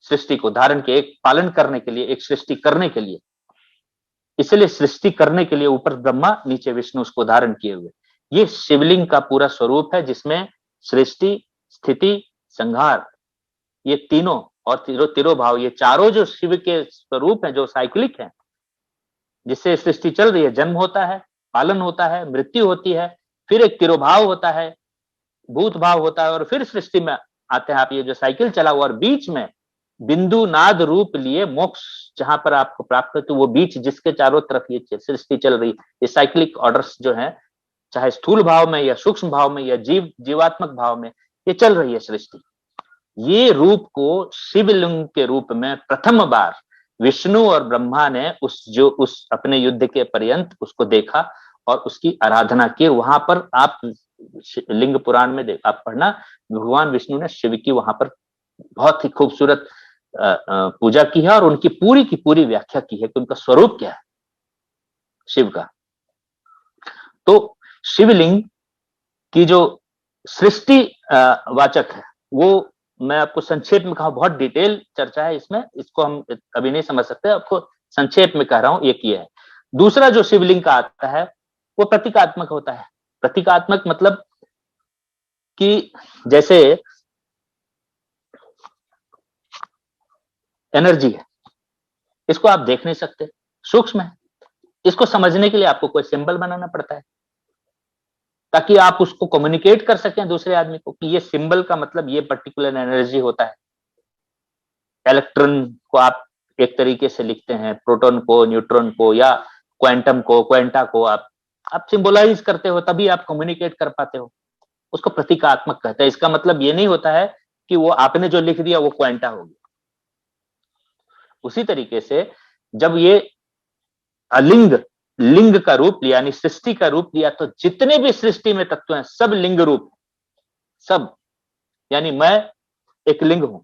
सृष्टि को धारण के, एक पालन करने के लिए, एक सृष्टि करने के लिए। इसलिए सृष्टि करने के लिए ऊपर ब्रह्मा, नीचे विष्णु उसको धारण किए हुए। ये शिवलिंग का पूरा स्वरूप है, जिसमें सृष्टि, स्थिति, संहार, ये तीनों और तिरोभाव, ये चारों जो शिव के स्वरूप हैं, जो साइक्लिक हैं, जिससे सृष्टि चल रही है। जन्म होता है, पालन होता है, मृत्यु होती है, फिर एक तिरोभाव होता है, भूत भाव होता है, और फिर सृष्टि में आते हैं आप। ये जो साइकिल चला हुआ, और बीच में बिंदु नाद रूप लिए मोक्ष जहां पर आपको प्राप्त हो, तो वो बीच जिसके चारों तरफ ये सृष्टि चल रही, ये साइक्लिक ऑर्डर्स जो है, चाहे स्थूल भाव में या सूक्ष्म भाव में या जीवात्मक भाव में, ये चल रही है सृष्टि। ये रूप को शिवलिंग के रूप में प्रथम बार विष्णु और ब्रह्मा ने उस अपने युद्ध के पर्यंत उसको देखा और उसकी आराधना की। वहां पर आप लिंग पुराण में आप पढ़ना, भगवान विष्णु ने शिव की वहां पर बहुत ही खूबसूरत पूजा की है, और उनकी की पूरी व्याख्या की है कि उनका स्वरूप क्या है शिव का। तो शिवलिंग की जो सृष्टि वाचक है, वो मैं आपको संक्षेप में कहा, बहुत डिटेल चर्चा है इसमें, इसको हम अभी नहीं समझ सकते, आपको संक्षेप में कह रहा हूं, एक ये है। दूसरा जो शिवलिंग का आता है वो प्रतीकात्मक होता है। प्रतीकात्मक मतलब कि जैसे एनर्जी है, इसको आप देख नहीं सकते, सूक्ष्म है, इसको समझने के लिए आपको कोई सिंबल बनाना पड़ता है ताकि आप उसको कम्युनिकेट कर सकें दूसरे आदमी को कि ये सिंबल का मतलब ये पर्टिकुलर एनर्जी होता है। इलेक्ट्रॉन को आप एक तरीके से लिखते हैं, प्रोटॉन को, न्यूट्रॉन को, या क्वांटम को, क्वांटा को आप सिंबलाइज करते हो, तभी आप कम्युनिकेट कर पाते हो। उसको प्रतीकात्मक कहते हैं। इसका मतलब ये नहीं होता है कि वो आपने जो लिख दिया वो क्वांटा हो गया। उसी तरीके से जब ये लिंग का रूप लिया, यानी सृष्टि का रूप लिया, तो जितने भी सृष्टि में तत्व हैं सब लिंग रूप, सब, यानी मैं एक लिंग हूं,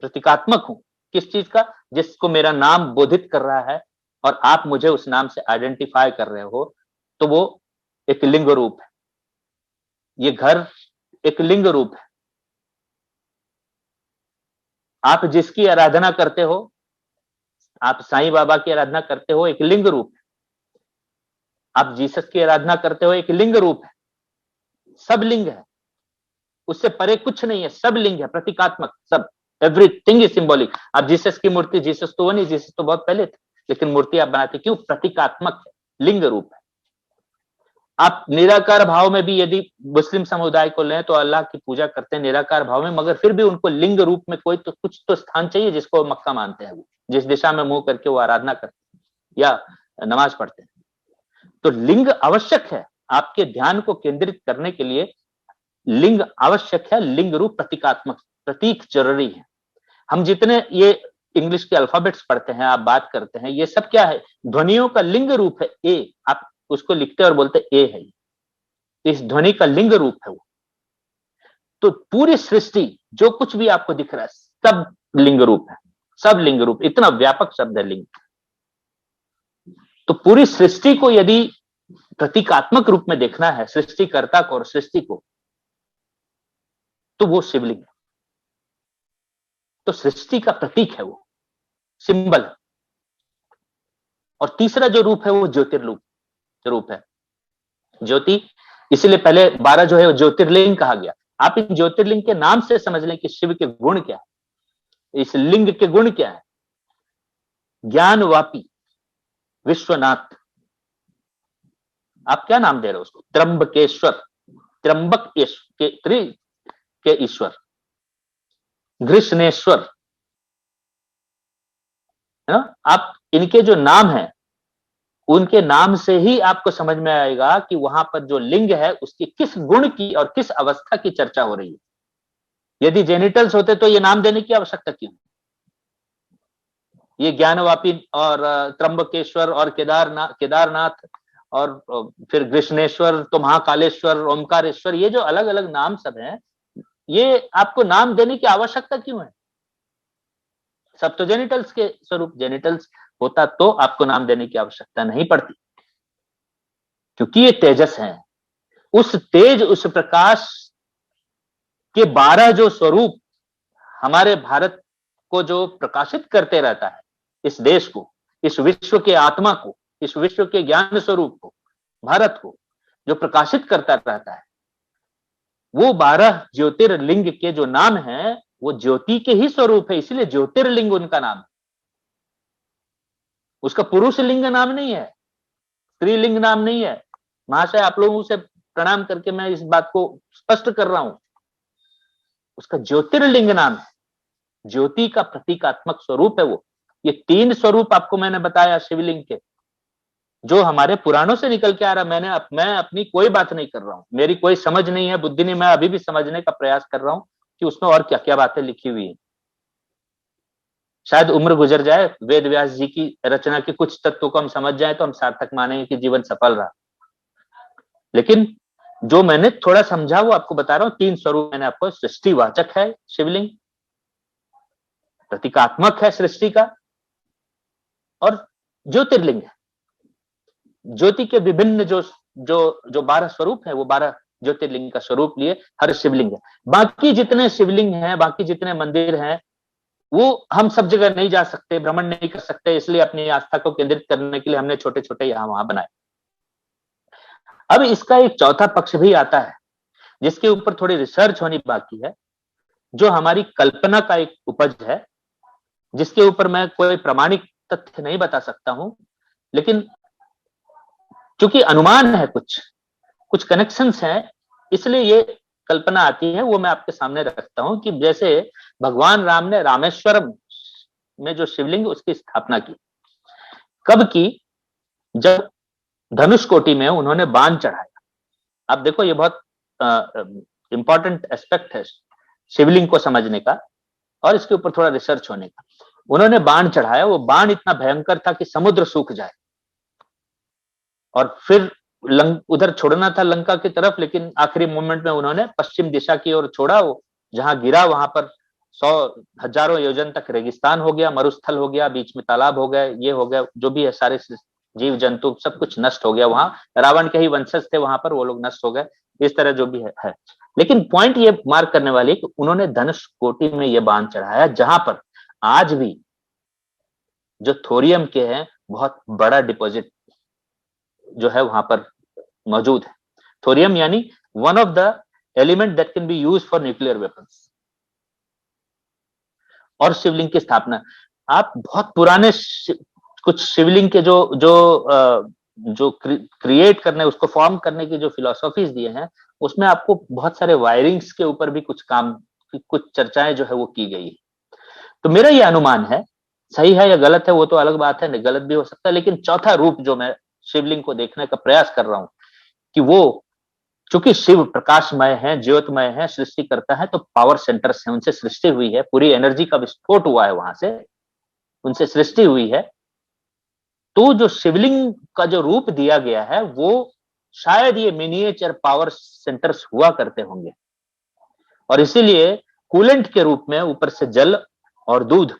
प्रतीकात्मक हूं। किस चीज का? जिसको मेरा नाम बोधित कर रहा है और आप मुझे उस नाम से आइडेंटिफाई कर रहे हो, तो वो एक लिंग रूप है। ये घर एक लिंग रूप है। आप जिसकी आराधना करते हो, आप साईं बाबा की आराधना करते हो, एक लिंग रूप है। आप जीसस की आराधना करते हो, एक लिंग रूप है। सब लिंग है, उससे परे कुछ नहीं है, सब लिंग है, प्रतीकात्मक, सब, एवरीथिंग इज सिंबॉलिक। आप जीसस की मूर्ति, जीसस तो वो नहीं, जीसस तो बहुत पहले थे, लेकिन मूर्ति आप बनाते क्यों? प्रतीकात्मक है, लिंग रूप है। आप निराकार भाव में भी यदि मुस्लिम समुदाय को लें तो अल्लाह की पूजा करते हैं निराकार भाव में, मगर फिर भी उनको लिंग रूप में कोई तो कुछ तो स्थान चाहिए जिसको मक्का मानते हैं, वो जिस दिशा में मुंह करके वो आराधना करते हैं या नमाज पढ़ते हैं। तो लिंग आवश्यक है आपके ध्यान को केंद्रित करने के लिए, लिंग आवश्यक है, लिंग रूप प्रतीकात्मक, प्रतीक जरूरी है। हम जितने ये इंग्लिश के अल्फाबेट्स पढ़ते हैं, आप बात करते हैं, ये सब क्या है? ध्वनियों का लिंग रूप है ए। आप उसको लिखते और बोलते ए है, इस ध्वनि का लिंग रूप है वो। तो पूरी सृष्टि जो कुछ भी आपको दिख रहा है सब लिंग रूप है, सब लिंग रूप। इतना व्यापक शब्द है लिंग। तो पूरी सृष्टि को यदि प्रतीकात्मक रूप में देखना है, सृष्टिकर्ता को और सृष्टि को, तो वो शिवलिंग है। तो सृष्टि का प्रतीक है वो, सिंबल है। और तीसरा जो रूप है वो ज्योतिर्रूप रूप है। ज्योति, इसलिए पहले 12 जो है वो ज्योतिर्लिंग कहा गया। आप इन ज्योतिर्लिंग के नाम से समझ लें कि शिव के गुण क्या है, इस लिंग के गुण क्या है। ज्ञानवापी, विश्वनाथ, आप क्या नाम दे रहे हो उसको? त्र्यंबकेश्वर, त्र्यंबक के ईश्वर, घृष्णेश्वर, है ना। आप इनके जो नाम हैं, उनके नाम से ही आपको समझ में आएगा कि वहां पर जो लिंग है उसकी किस गुण की और किस अवस्था की चर्चा हो रही है। यदि जेनिटल्स होते तो ये नाम देने की आवश्यकता क्यों? ये ज्ञानवापी और त्र्यंबकेश्वर और केदारनाथ और फिर कृष्णेश्वर, तो महाकालेश्वर, ओमकारेश्वर, ये जो अलग अलग नाम सब हैं, ये आपको नाम देने की आवश्यकता क्यों है? सब तो जेनिटल्स के स्वरूप, जेनिटल्स होता तो आपको नाम देने की आवश्यकता नहीं पड़ती, क्योंकि ये तेजस हैं। उस तेज, उस प्रकाश के 12 जो स्वरूप हमारे भारत को जो प्रकाशित करते रहता है, इस देश को, इस विश्व के आत्मा को, इस विश्व के ज्ञान स्वरूप को, भारत को जो प्रकाशित करता रहता है, वो 12 ज्योतिर्लिंग के जो नाम हैं वो ज्योति के ही स्वरूप है, इसलिए ज्योतिर्लिंग उनका नाम है। उसका पुरुष लिंग नाम नहीं है, स्त्रीलिंग नाम नहीं है। महाशय, आप लोगों से प्रणाम करके मैं इस बात को स्पष्ट कर रहा हूं, उसका ज्योतिर्लिंग नाम है, ज्योति का प्रतीकात्मक स्वरूप है वो। ये 3 स्वरूप आपको मैंने बताया शिवलिंग के, जो हमारे पुराणों से निकल के आ रहा। मैं अपनी कोई बात नहीं कर रहा हूं, मेरी कोई समझ नहीं है, बुद्धि नहीं, मैं अभी भी समझने का प्रयास कर रहा हूं कि उसमें और क्या क्या बातें लिखी हुई है। शायद उम्र गुजर जाए, वेद व्यास जी की रचना के कुछ तत्वों को हम समझ जाए तो हम सार्थक मानेंगे कि जीवन सफल रहा। लेकिन जो मैंने थोड़ा समझा वो आपको बता रहा हूं। 3 स्वरूप मैंने आपको, सृष्टिवाचक है शिवलिंग, प्रतीकात्मक है सृष्टि का, और ज्योतिर्लिंग है। ज्योति के विभिन्न जो जो जो 12 स्वरूप है, वो 12 ज्योतिर्लिंग का स्वरूप लिए हर शिवलिंग है। बाकी जितने शिवलिंग हैं, बाकी जितने मंदिर हैं, वो हम सब जगह नहीं जा सकते, भ्रमण नहीं कर सकते, इसलिए अपनी आस्था को केंद्रित करने के लिए हमने छोटे छोटे यहां वहां बनाए। अब इसका एक चौथा पक्ष भी आता है, जिसके ऊपर थोड़ी रिसर्च होनी बाकी है, जो हमारी कल्पना का एक उपज है, जिसके ऊपर मैं कोई प्रामाणिक तथ्य नहीं बता सकता हूं, लेकिन क्योंकि अनुमान है, कुछ कनेक्शंस हैं, इसलिए ये कल्पना आती है, वो मैं आपके सामने रखता हूं कि जैसे भगवान राम ने रामेश्वरम में जो शिवलिंग, उसकी स्थापना की, कब की? जब धनुष कोटि में उन्होंने बाण चढ़ाया। आप देखो, ये बहुत इंपॉर्टेंट एस्पेक्ट है शिवलिंग को समझने का और इसके ऊपर थोड़ा रिसर्च होने का। उन्होंने बाण चढ़ाया, वो बाण इतना भयंकर था कि समुद्र सूख जाए, और फिर उधर छोड़ना था लंका की तरफ, लेकिन आखिरी मोमेंट में उन्होंने पश्चिम दिशा की ओर छोड़ा। वो जहां गिरा वहां पर 100 हजारों योजन तक रेगिस्तान हो गया, मरुस्थल हो गया, बीच में तालाब हो गए, ये हो गया, जो भी है सारे जीव जंतु सब कुछ नष्ट हो गया। वहां रावण के ही वंशज थे, वहां पर वो लोग नष्ट हो गए। इस तरह जो भी है। लेकिन पॉइंट ये मार्क करने वाली है कि उन्होंने धनुष कोटि में ये बाण चढ़ाया, जहां पर आज भी जो थोरियम के हैं बहुत बड़ा डिपॉजिट जो है वहां पर मौजूद है। थोरियम यानी one of the element that can be used for nuclear weapons. और शिवलिंग की स्थापना, आप बहुत पुराने कुछ शिवलिंग के जो क्रिएट करने, उसको फॉर्म करने की जो फिलोसॉफीज दिए हैं, उसमें आपको बहुत सारे वायरिंग्स के ऊपर भी कुछ चर्चाएं जो है वो की गई है। तो मेरा ये अनुमान है, सही है या गलत है वो तो अलग बात है, गलत भी हो सकता है, लेकिन चौथा रूप जो मैं शिवलिंग को देखने का प्रयास कर रहा हूं कि वो, चूंकि शिव प्रकाशमय है, ज्योतमय है, सृष्टि करता है, तो पावर सेंटर्स हैं, उनसे सृष्टि हुई है, पूरी एनर्जी का विस्फोट हुआ है, वहां से उनसे सृष्टि हुई है। तो जो शिवलिंग का जो रूप दिया गया है, वो शायद ये मिनिएचर पावर सेंटर्स हुआ करते होंगे, और इसीलिए कूलेंट के रूप में ऊपर से जल और दूध,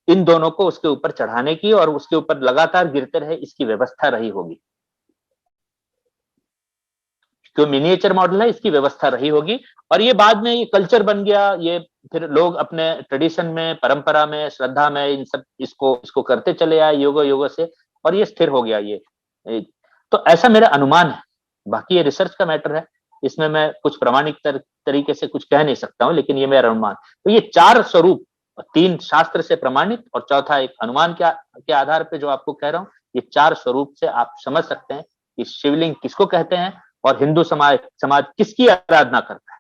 इन दोनों को उसके ऊपर चढ़ाने की और उसके ऊपर लगातार गिरते रहे, इसकी व्यवस्था रही होगी। जो मिनिएचर मॉडल है, इसकी व्यवस्था रही होगी, और ये बाद में ये कल्चर बन गया, ये फिर लोग अपने ट्रेडिशन में, परंपरा में, श्रद्धा में इन सब इसको करते चले आए युगों से, और ये स्थिर हो गया ये। तो ऐसा मेरा अनुमान है, बाकी ये रिसर्च का मैटर है, इसमें मैं कुछ प्रामाणिक तरीके से कुछ कह नहीं सकता हूं, लेकिन ये मेरा अनुमान। तो ये 4 स्वरूप, 3 शास्त्र से प्रमाणित और चौथा एक अनुमान के आधार पे जो आपको कह रहा हूं, ये 4 स्वरूप से आप समझ सकते हैं कि शिवलिंग किसको कहते हैं और हिंदू समाज किसकी आराधना करता है।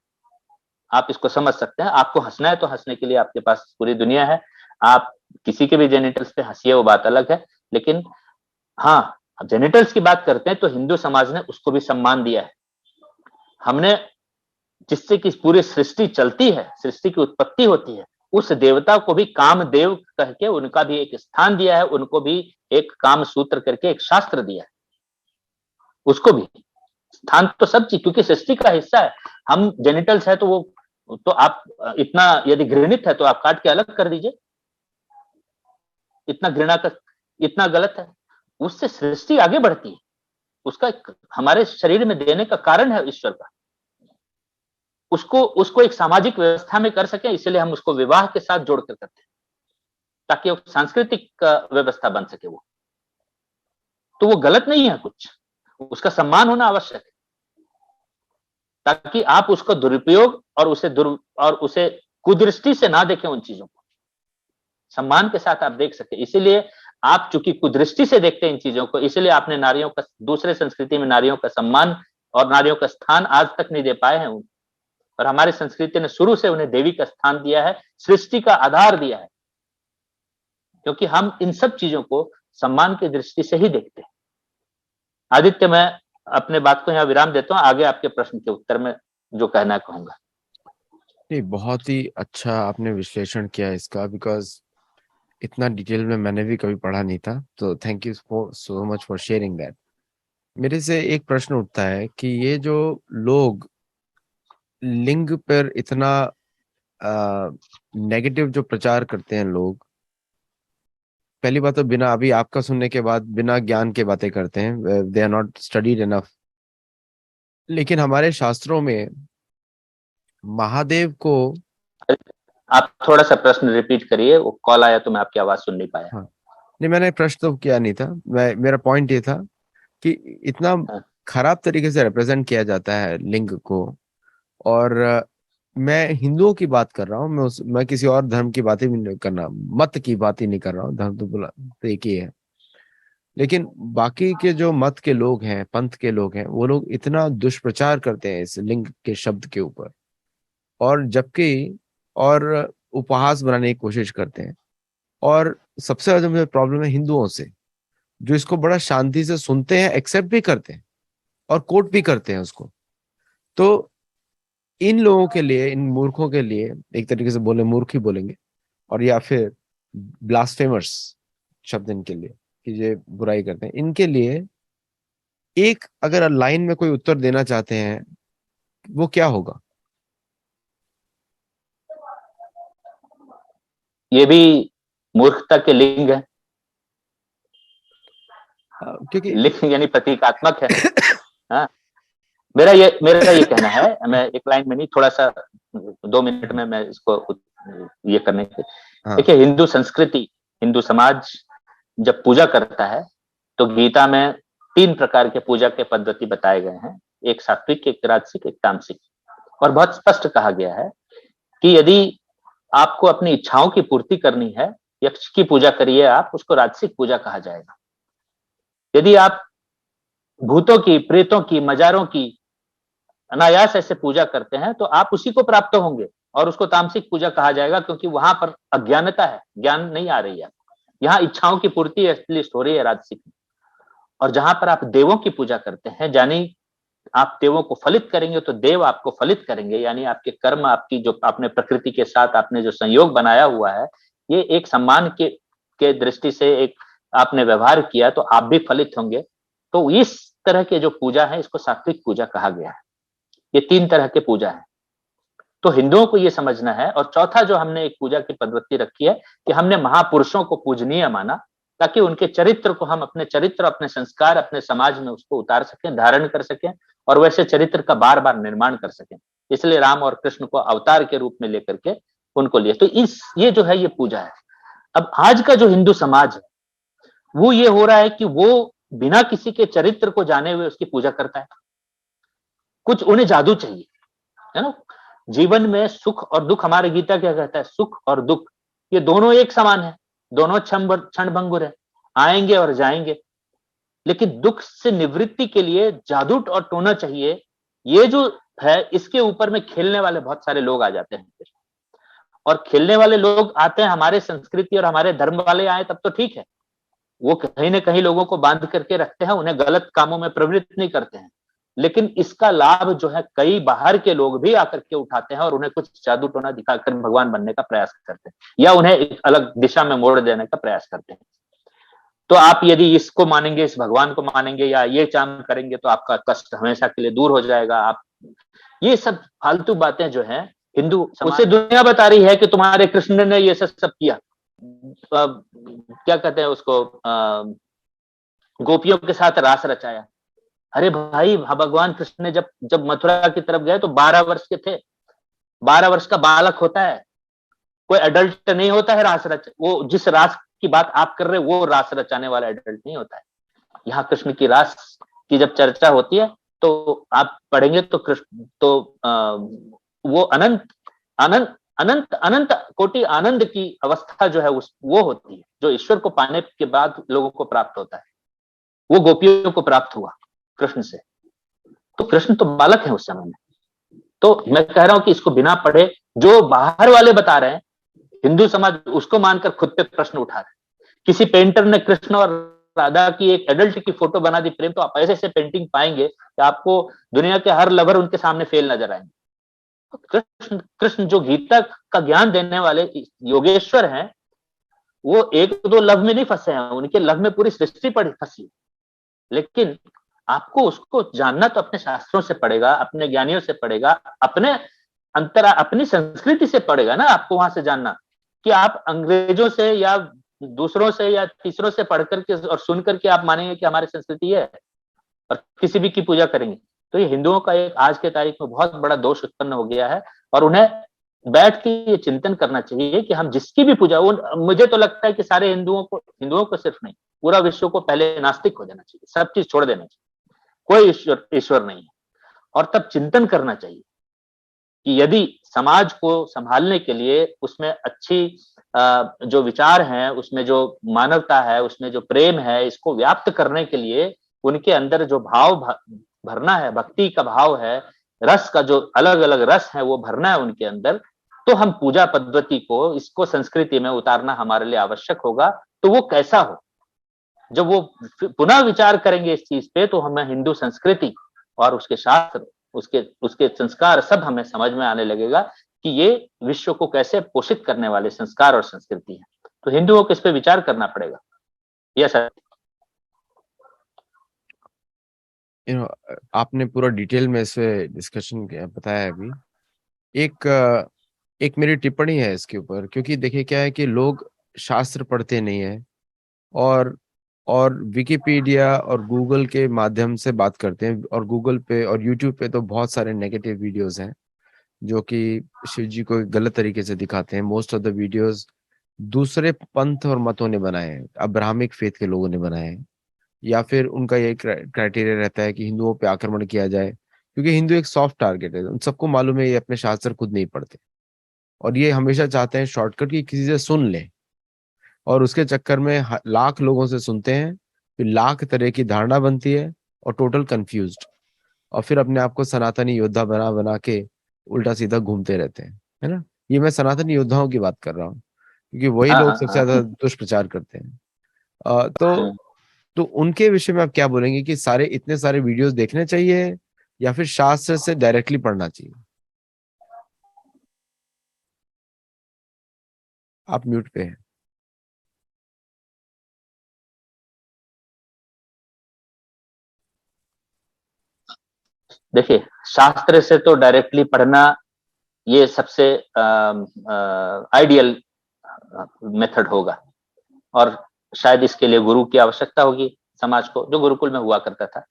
आप इसको समझ सकते हैं। आपको हंसना है तो हंसने के लिए आपके पास पूरी दुनिया है, आप किसी के भी जेनिटल्स पे हंसिए, वो बात अलग है। लेकिन हाँ, अब जेनिटल्स की बात करते हैं तो हिंदू समाज ने उसको भी सम्मान दिया है। हमने जिससे कि पूरी सृष्टि चलती है, सृष्टि की उत्पत्ति होती है, उस देवता को भी कामदेव कह के उनका भी एक स्थान दिया है, उनको भी एक काम सूत्र करके एक शास्त्र दिया है, उसको भी स्थान तो सब चीज, क्योंकि सृष्टि का हिस्सा है। हम जेनिटल्स है तो वो तो आप इतना यदि घृणित है तो आप काट के अलग कर दीजिए, इतना घृणा का इतना गलत है। उससे सृष्टि आगे बढ़ती है, उसका हमारे शरीर में देने का कारण है ईश्वर का, उसको उसको एक सामाजिक व्यवस्था में कर सके, इसलिए हम उसको विवाह के साथ जोड़कर करते हैं, ताकि वो सांस्कृतिक व्यवस्था बन सके। वो तो वो गलत नहीं है कुछ, उसका सम्मान होना आवश्यक है, ताकि आप उसका दुरुपयोग और उसे कुदृष्टि से ना देखें, उन चीजों को सम्मान के साथ आप देख सके। इसीलिए आप चूंकि कुदृष्टि से देखते हैं इन चीजों को, इसलिए आपने नारियों का, दूसरे संस्कृति में नारियों का सम्मान और नारियों का स्थान आज तक नहीं दे पाए हैं। और हमारी संस्कृति ने शुरू से उन्हें देवी का स्थान दिया है, सृष्टि का आधार दिया है, क्योंकि हम इन सब चीजों को सम्मान की दृष्टि से ही देखते हैं। आदित्य, मैं अपने बात को यहाँ विराम देता हूँ, आगे आपके प्रश्न के उत्तर में जो कहना कहूंगा। नहीं, बहुत ही अच्छा आपने विश्लेषण किया इसका, बिकॉज इतना डिटेल में मैंने भी कभी पढ़ा नहीं था, तो thank you so much for sharing that. मेरे से एक प्रश्न उठता है कि ये जो लोग लिंग पर इतना नेगेटिव जो प्रचार करते हैं लोग, पहली बात तो बिना, अभी आपका सुनने के बाद, बिना ज्ञान के बातें करते हैं, they are not studied enough. लेकिन हमारे शास्त्रों में महादेव को, आप थोड़ा सा प्रश्न रिपीट करिए, वो कॉल आया तो मैं आपकी आवाज सुन नहीं पाया। हाँ, नहीं मैंने प्रश्न तो किया नहीं था, मेरा पॉइंट ये था कि इतना हाँ, खराब तरीके से रिप्रेजेंट किया जाता है लिंग को। और मैं हिंदुओं की बात कर रहा हूँ, मैं किसी और धर्म की बात ही नहीं करना, मत की बात ही नहीं कर रहा हूँ, धर्म तो बोला तो एक ही है। लेकिन बाकी के जो मत के लोग हैं, पंथ के लोग हैं, वो लोग इतना दुष्प्रचार करते हैं इस लिंग के शब्द के ऊपर, और जबकि और उपहास बनाने की कोशिश करते हैं। और सबसे ज्यादा मुझे प्रॉब्लम है हिंदुओं से, जो इसको बड़ा शांति से सुनते हैं, एक्सेप्ट भी करते हैं और कोट भी करते हैं उसको। तो इन लोगों के लिए, इन मूर्खों के लिए, एक तरीके से बोले मूर्ख ही बोलेंगे, और या फिर ब्लास्फेमर्स शब्द इनके लिए, कि ये बुराई करते हैं, इनके लिए एक अगर लाइन में कोई उत्तर देना चाहते हैं, वो क्या होगा? ये भी मूर्खता के लिंग है। क्योंकि लिंग यानी प्रतीकात्मक है। हाँ, मेरा ये कहना है, मैं एक लाइन में नहीं, थोड़ा सा 2 मिनट में मैं इसको ये करने के, हाँ, देखिए, हिंदू संस्कृति, हिंदू समाज जब पूजा करता है तो गीता में 3 प्रकार के पूजा के पद्धति बताए गए हैं, एक सात्विक, एक राजसिक, एक तामसिक। और बहुत स्पष्ट कहा गया है कि यदि आपको अपनी इच्छाओं की पूर्ति करनी है, यक्ष की पूजा करिए आप, उसको राजसिक पूजा कहा जाएगा। यदि आप भूतों की, प्रेतों की, मजारों की अनायास ऐसे पूजा करते हैं तो आप उसी को प्राप्त होंगे, और उसको तामसिक पूजा कहा जाएगा, क्योंकि वहां पर अज्ञानता है, ज्ञान नहीं आ रही है। यहाँ इच्छाओं की पूर्ति एटलीस्ट हो रही है राजसिक में। और जहां पर आप देवों की पूजा करते हैं, यानी आप देवों को फलित करेंगे तो देव आपको फलित करेंगे, यानी आपके कर्म, आपकी जो आपने प्रकृति के साथ आपने जो संयोग बनाया हुआ है, ये एक सम्मान के दृष्टि से एक आपने व्यवहार किया तो आप भी फलित होंगे। तो इस तरह के जो पूजा है, इसको सात्विक पूजा कहा गया है। ये 3 तरह के पूजा है, तो हिंदुओं को ये समझना है। और चौथा जो हमने एक पूजा की पद्धति रखी है कि हमने महापुरुषों को पूजनीय माना, ताकि उनके चरित्र को हम अपने चरित्र, अपने संस्कार, अपने समाज में उसको उतार सकें, धारण कर सकें, और वैसे चरित्र का बार बार निर्माण कर सकें। इसलिए राम और कृष्ण को अवतार के रूप में लेकर के उनको लिए, तो ये जो है ये पूजा है। अब आज का जो हिंदू समाज है, वो ये हो रहा है कि वो बिना किसी के चरित्र को जाने हुए उसकी पूजा करता है। कुछ उन्हें जादू चाहिए, है ना। जीवन में सुख और दुख, हमारे गीता क्या कहता है, सुख और दुख ये दोनों एक समान है, दोनों क्षण भंगुर है, आएंगे और जाएंगे। लेकिन दुख से निवृत्ति के लिए जादू और टोना चाहिए। ये जो है, इसके ऊपर में खेलने वाले बहुत सारे लोग आ जाते हैं, और खेलने वाले लोग आते हैं, हमारे संस्कृति और हमारे धर्म वाले आए तब तो ठीक है, वो कहीं ना कहीं लोगों को बांध करके रखते हैं, उन्हें गलत कामों में प्रवृत्त नहीं करते हैं। लेकिन इसका लाभ जो है कई बाहर के लोग भी आकर के उठाते हैं और उन्हें कुछ जादू टोना दिखाकर भगवान बनने का प्रयास करते हैं या उन्हें एक अलग दिशा में मोड़ देने का प्रयास करते हैं। तो आप यदि इसको मानेंगे, इस भगवान को मानेंगे या ये काम करेंगे तो आपका कष्ट हमेशा के लिए दूर हो जाएगा। आप ये सब फालतू बातें जो है हिंदू उसे दुनिया बता रही है कि तुम्हारे कृष्ण ने ये सब किया। क्या कहते हैं उसको, गोपियों के साथ रास रचाया। अरे भाई, भगवान कृष्ण ने जब जब मथुरा की तरफ गए तो 12 वर्ष के थे। 12 वर्ष का बालक होता है, कोई एडल्ट नहीं होता है रास रच, वो जिस रास की बात आप कर रहे हैं वो रास रचाने वाला एडल्ट नहीं होता है। यहाँ कृष्ण की रास की जब चर्चा होती है तो आप पढ़ेंगे तो कृष्ण तो वो अनंत अनंत अनंत अनंत कोटि आनंद की अवस्था जो है उस वो होती है जो ईश्वर को पाने के बाद लोगों को प्राप्त होता है। वो गोपियों को प्राप्त हुआ कृष्ण से। तो कृष्ण तो बालक है उस समय में। तो मैं कह रहा हूं कि इसको बिना पढ़े जो बाहर वाले बता रहे हैं, हिंदू समाज उसको मानकर खुद पे प्रश्न उठा रहे हैं। किसी पेंटर ने कृष्ण और राधा की एक एडल्ट की फोटो बना दी प्रेम, तो आप ऐसे ऐसे पेंटिंग पाएंगे कि आपको दुनिया के हर लवर उनके सामने फेल नजर आएंगे। कृष्ण कृष्ण जो गीता का ज्ञान देने वाले योगेश्वर हैं, वो एक दो लव में नहीं फंसे हैं, उनके लव में पूरी सृष्टि पड़ी फंसी। लेकिन आपको उसको जानना तो अपने शास्त्रों से पड़ेगा, अपने ज्ञानियों से पड़ेगा, अपने अपनी संस्कृति से पड़ेगा ना आपको वहां से जानना। कि आप अंग्रेजों से या दूसरों से या तीसरों से पढ़ करके और सुन करके आप मानेंगे कि हमारी संस्कृति है और किसी भी की पूजा करेंगे। तो ये हिंदुओं का एक आज के तारीख में बहुत बड़ा दोष उत्पन्न हो गया है और उन्हें बैठ के ये चिंतन करना चाहिए कि हम जिसकी भी पूजा, वो मुझे तो लगता है कि सारे हिंदुओं को सिर्फ नहीं, पूरा विश्व को पहले नास्तिक हो जाना चाहिए, सब चीज छोड़ देना चाहिए, कोई ईश्वर नहीं है। और तब चिंतन करना चाहिए कि यदि समाज को संभालने के लिए उसमें अच्छी जो विचार हैं, उसमें जो मानवता है, उसमें जो प्रेम है, इसको व्याप्त करने के लिए उनके अंदर जो भाव भरना है, भक्ति का भाव है, रस का जो अलग अलग रस है वो भरना है उनके अंदर, तो हम पूजा पद्धति को, इसको संस्कृति में उतारना हमारे लिए आवश्यक होगा। तो वो कैसा हो, जब वो पुनः विचार करेंगे इस चीज पे तो हमें हिंदू संस्कृति और उसके शास्त्र, उसके उसके संस्कार सब हमें समझ में आने लगेगा कि ये विश्व को कैसे पोषित करने वाले संस्कार और संस्कृति है। तो हिंदुओं को इस पे विचार करना पड़ेगा। Yes sir. आपने पूरा डिटेल में इसमें डिस्कशन बताया अभी। एक एक मेरी टिप्पणी है इसके ऊपर, क्योंकि देखिए क्या है कि लोग शास्त्र पढ़ते नहीं है और विकिपीडिया और गूगल के माध्यम से बात करते हैं, और गूगल पे और यूट्यूब पे तो बहुत सारे नेगेटिव वीडियोस हैं जो कि शिव जी को गलत तरीके से दिखाते हैं। मोस्ट ऑफ द वीडियोस दूसरे पंथ और मतों ने बनाए हैं, अब्राहमिक फेथ के लोगों ने बनाए हैं, या फिर उनका ये क्राइटेरिया रहता है कि हिंदुओं पे आक्रमण किया जाए, क्योंकि हिंदू एक सॉफ्ट टारगेट है। उन सबको मालूम है ये अपने शास्त्र खुद नहीं पढ़ते और ये हमेशा चाहते हैं शॉर्टकट की किसी से सुन ले, और उसके चक्कर में लाख लोगों से सुनते हैं, फिर लाख तरह की धारणा बनती है और टोटल कंफ्यूज्ड, और फिर अपने आप को सनातनी योद्धा बना बना के उल्टा सीधा घूमते रहते हैं, है ना। ये मैं सनातनी योद्धाओं की बात कर रहा हूँ, क्योंकि वही हाँ लोग हाँ सबसे हाँ। ज्यादा दुष्प्रचार करते हैं। तो उनके विषय में आप क्या बोलेंगे कि सारे इतने सारे वीडियोस देखने चाहिए या फिर शास्त्र से डायरेक्टली पढ़ना चाहिए? आप म्यूट पे हैं। देखिए, शास्त्र से तो डायरेक्टली पढ़ना ये सबसे आइडियल मेथड होगा और शायद इसके लिए गुरु की आवश्यकता होगी समाज को, जो गुरुकुल में हुआ करता था,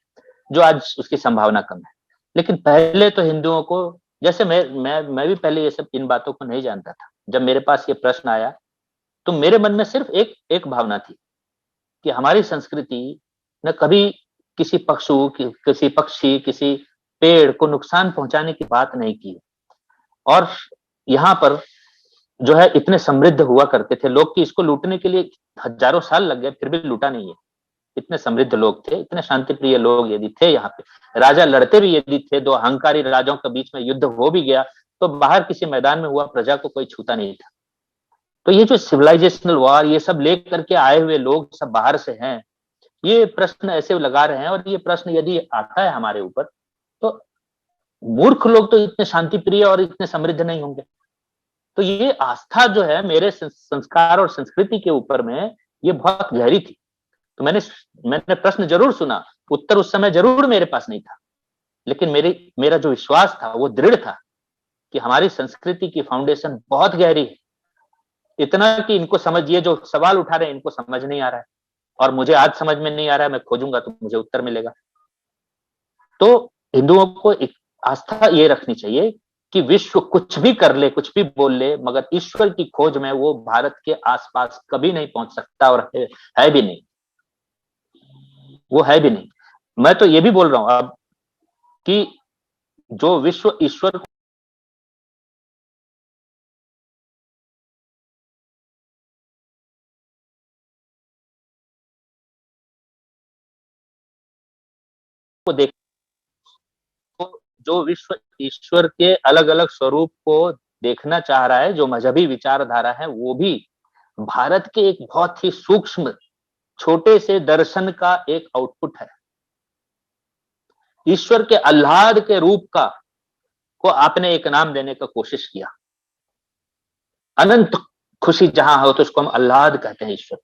जो आज उसकी संभावना कम है। लेकिन पहले तो हिंदुओं को, जैसे मैं भी पहले ये सब इन बातों को नहीं जानता था। जब मेरे पास ये प्रश्न आया तो मेरे मन में सिर्फ एक भावना थी कि हमारी संस्कृति ने कभी किसी पशु, किसी पक्षी, किसी पेड़ को नुकसान पहुंचाने की बात नहीं की। और यहाँ पर जो है इतने समृद्ध हुआ करते थे लोग कि इसको लूटने के लिए हजारों साल लग गए, फिर भी लूटा नहीं है। इतने समृद्ध लोग थे, इतने शांति प्रिय लोग यदि थे यहाँ पे, राजा लड़ते भी यदि थे, दो अहंकारी राजाओं के बीच में युद्ध हो भी गया तो बाहर किसी मैदान में हुआ, प्रजा को कोई छूता नहीं था। तो ये जो सिविलाइजेशनल वॉर ये सब लेकर के आए हुए लोग सब बाहर से हैं, ये प्रश्न ऐसे लगा रहे हैं। और ये प्रश्न यदि आता है हमारे ऊपर तो मूर्ख लोग तो इतने शांति प्रिय और इतने समृद्ध नहीं होंगे। तो ये आस्था जो है मेरे संस्कार और संस्कृति के ऊपर में, ये बहुत गहरी थी। तो मैंने प्रश्न जरूर सुना, उत्तर उस समय जरूर मेरे पास नहीं था, लेकिन मेरा जो विश्वास था वो दृढ़ था कि हमारी संस्कृति की फाउंडेशन बहुत गहरी है। इतना कि इनको समझिए, जो सवाल उठा रहे हैं इनको समझ नहीं आ रहा है, और मुझे आज समझ में नहीं आ रहा है, मैं खोजूंगा तो मुझे उत्तर मिलेगा। तो हिंदुओं को एक आस्था ये रखनी चाहिए कि विश्व कुछ भी कर ले, कुछ भी बोल ले, मगर ईश्वर की खोज में वो भारत के आसपास कभी नहीं पहुंच सकता, और है भी नहीं, वो है भी नहीं। मैं तो ये भी बोल रहा हूं अब कि जो विश्व ईश्वर को देख, तो जो विश्व ईश्वर के अलग अलग स्वरूप को देखना चाह रहा है, जो मजहबी विचारधारा है, वो भी भारत के एक बहुत ही सूक्ष्म छोटे से दर्शन का एक आउटपुट है। ईश्वर के आह्लाद के रूप का को आपने एक नाम देने का कोशिश किया। अनंत खुशी जहां हो तो उसको हम आह्लाद कहते हैं। ईश्वर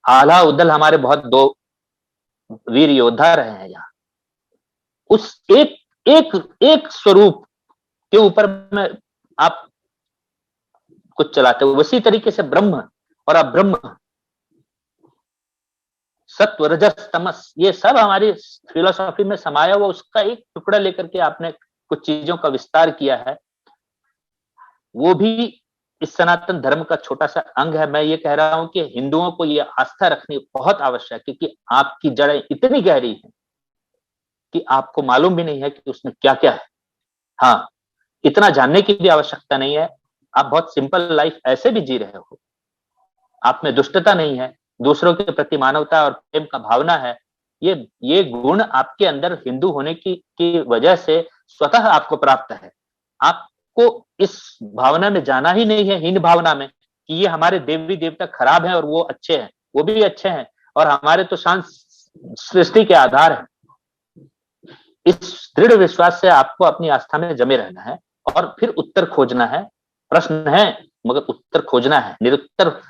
आला उद्दल हमारे बहुत दो वीर योद्धा रहे हैं यहाँ। उस एक एक एक स्वरूप के ऊपर में आप कुछ चलाते हो। उसी तरीके से ब्रह्म और अब्रह्म, सत्व रजस तमस, ये सब हमारी फिलोसॉफी में समाया हुआ उसका एक टुकड़ा लेकर के आपने कुछ चीजों का विस्तार किया है। वो भी इस सनातन धर्म का छोटा सा अंग है। मैं ये कह रहा हूं कि हिंदुओं को ये आस्था रखनी बहुत आवश्यक है, क्योंकि आपकी जड़ें इतनी गहरी हैं कि आपको मालूम भी नहीं है कि उसमें क्या क्या है। हाँ, इतना जानने की भी आवश्यकता नहीं है। आप बहुत सिंपल लाइफ ऐसे भी जी रहे हो, आप में दुष्टता नहीं है, दूसरों के प्रति मानवता और प्रेम का भावना है। ये गुण आपके अंदर हिंदू होने की वजह से स्वतः आपको प्राप्त है। आपको इस भावना में जाना ही नहीं है, हीन भावना में, कि ये हमारे देवी देवता खराब हैं और वो अच्छे हैं, वो भी अच्छे हैं, और हमारे तो शांत सृष्टि के आधार हैं। इस दृढ़ विश्वास से आपको अपनी आस्था में जमे रहना है, और फिर उत्तर खोजना है। प्रश्न है मगर उत्तर खोजना है। निरुत्तर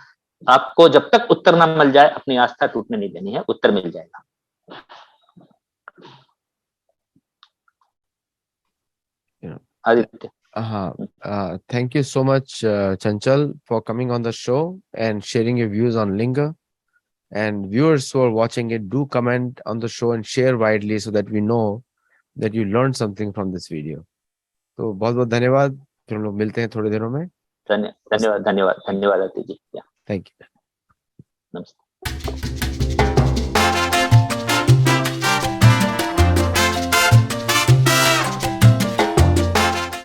आपको जब तक उत्तर ना मिल जाए अपनी आस्था टूटने नहीं देनी है, उत्तर मिल जाएगा। Aditya, thank you so much, Chanchal, for coming on the show and sharing your views on Linga. And viewers who are watching it, do comment on the show and share widely so that we know that you learned something from this video. तो बहुत बहुत धन्यवाद। फिर हम लोग मिलते हैं थोड़ी देरों में। धन्यवाद धन्यवाद धन्यवाद आदित्य जी। Thank you. नमस्ते।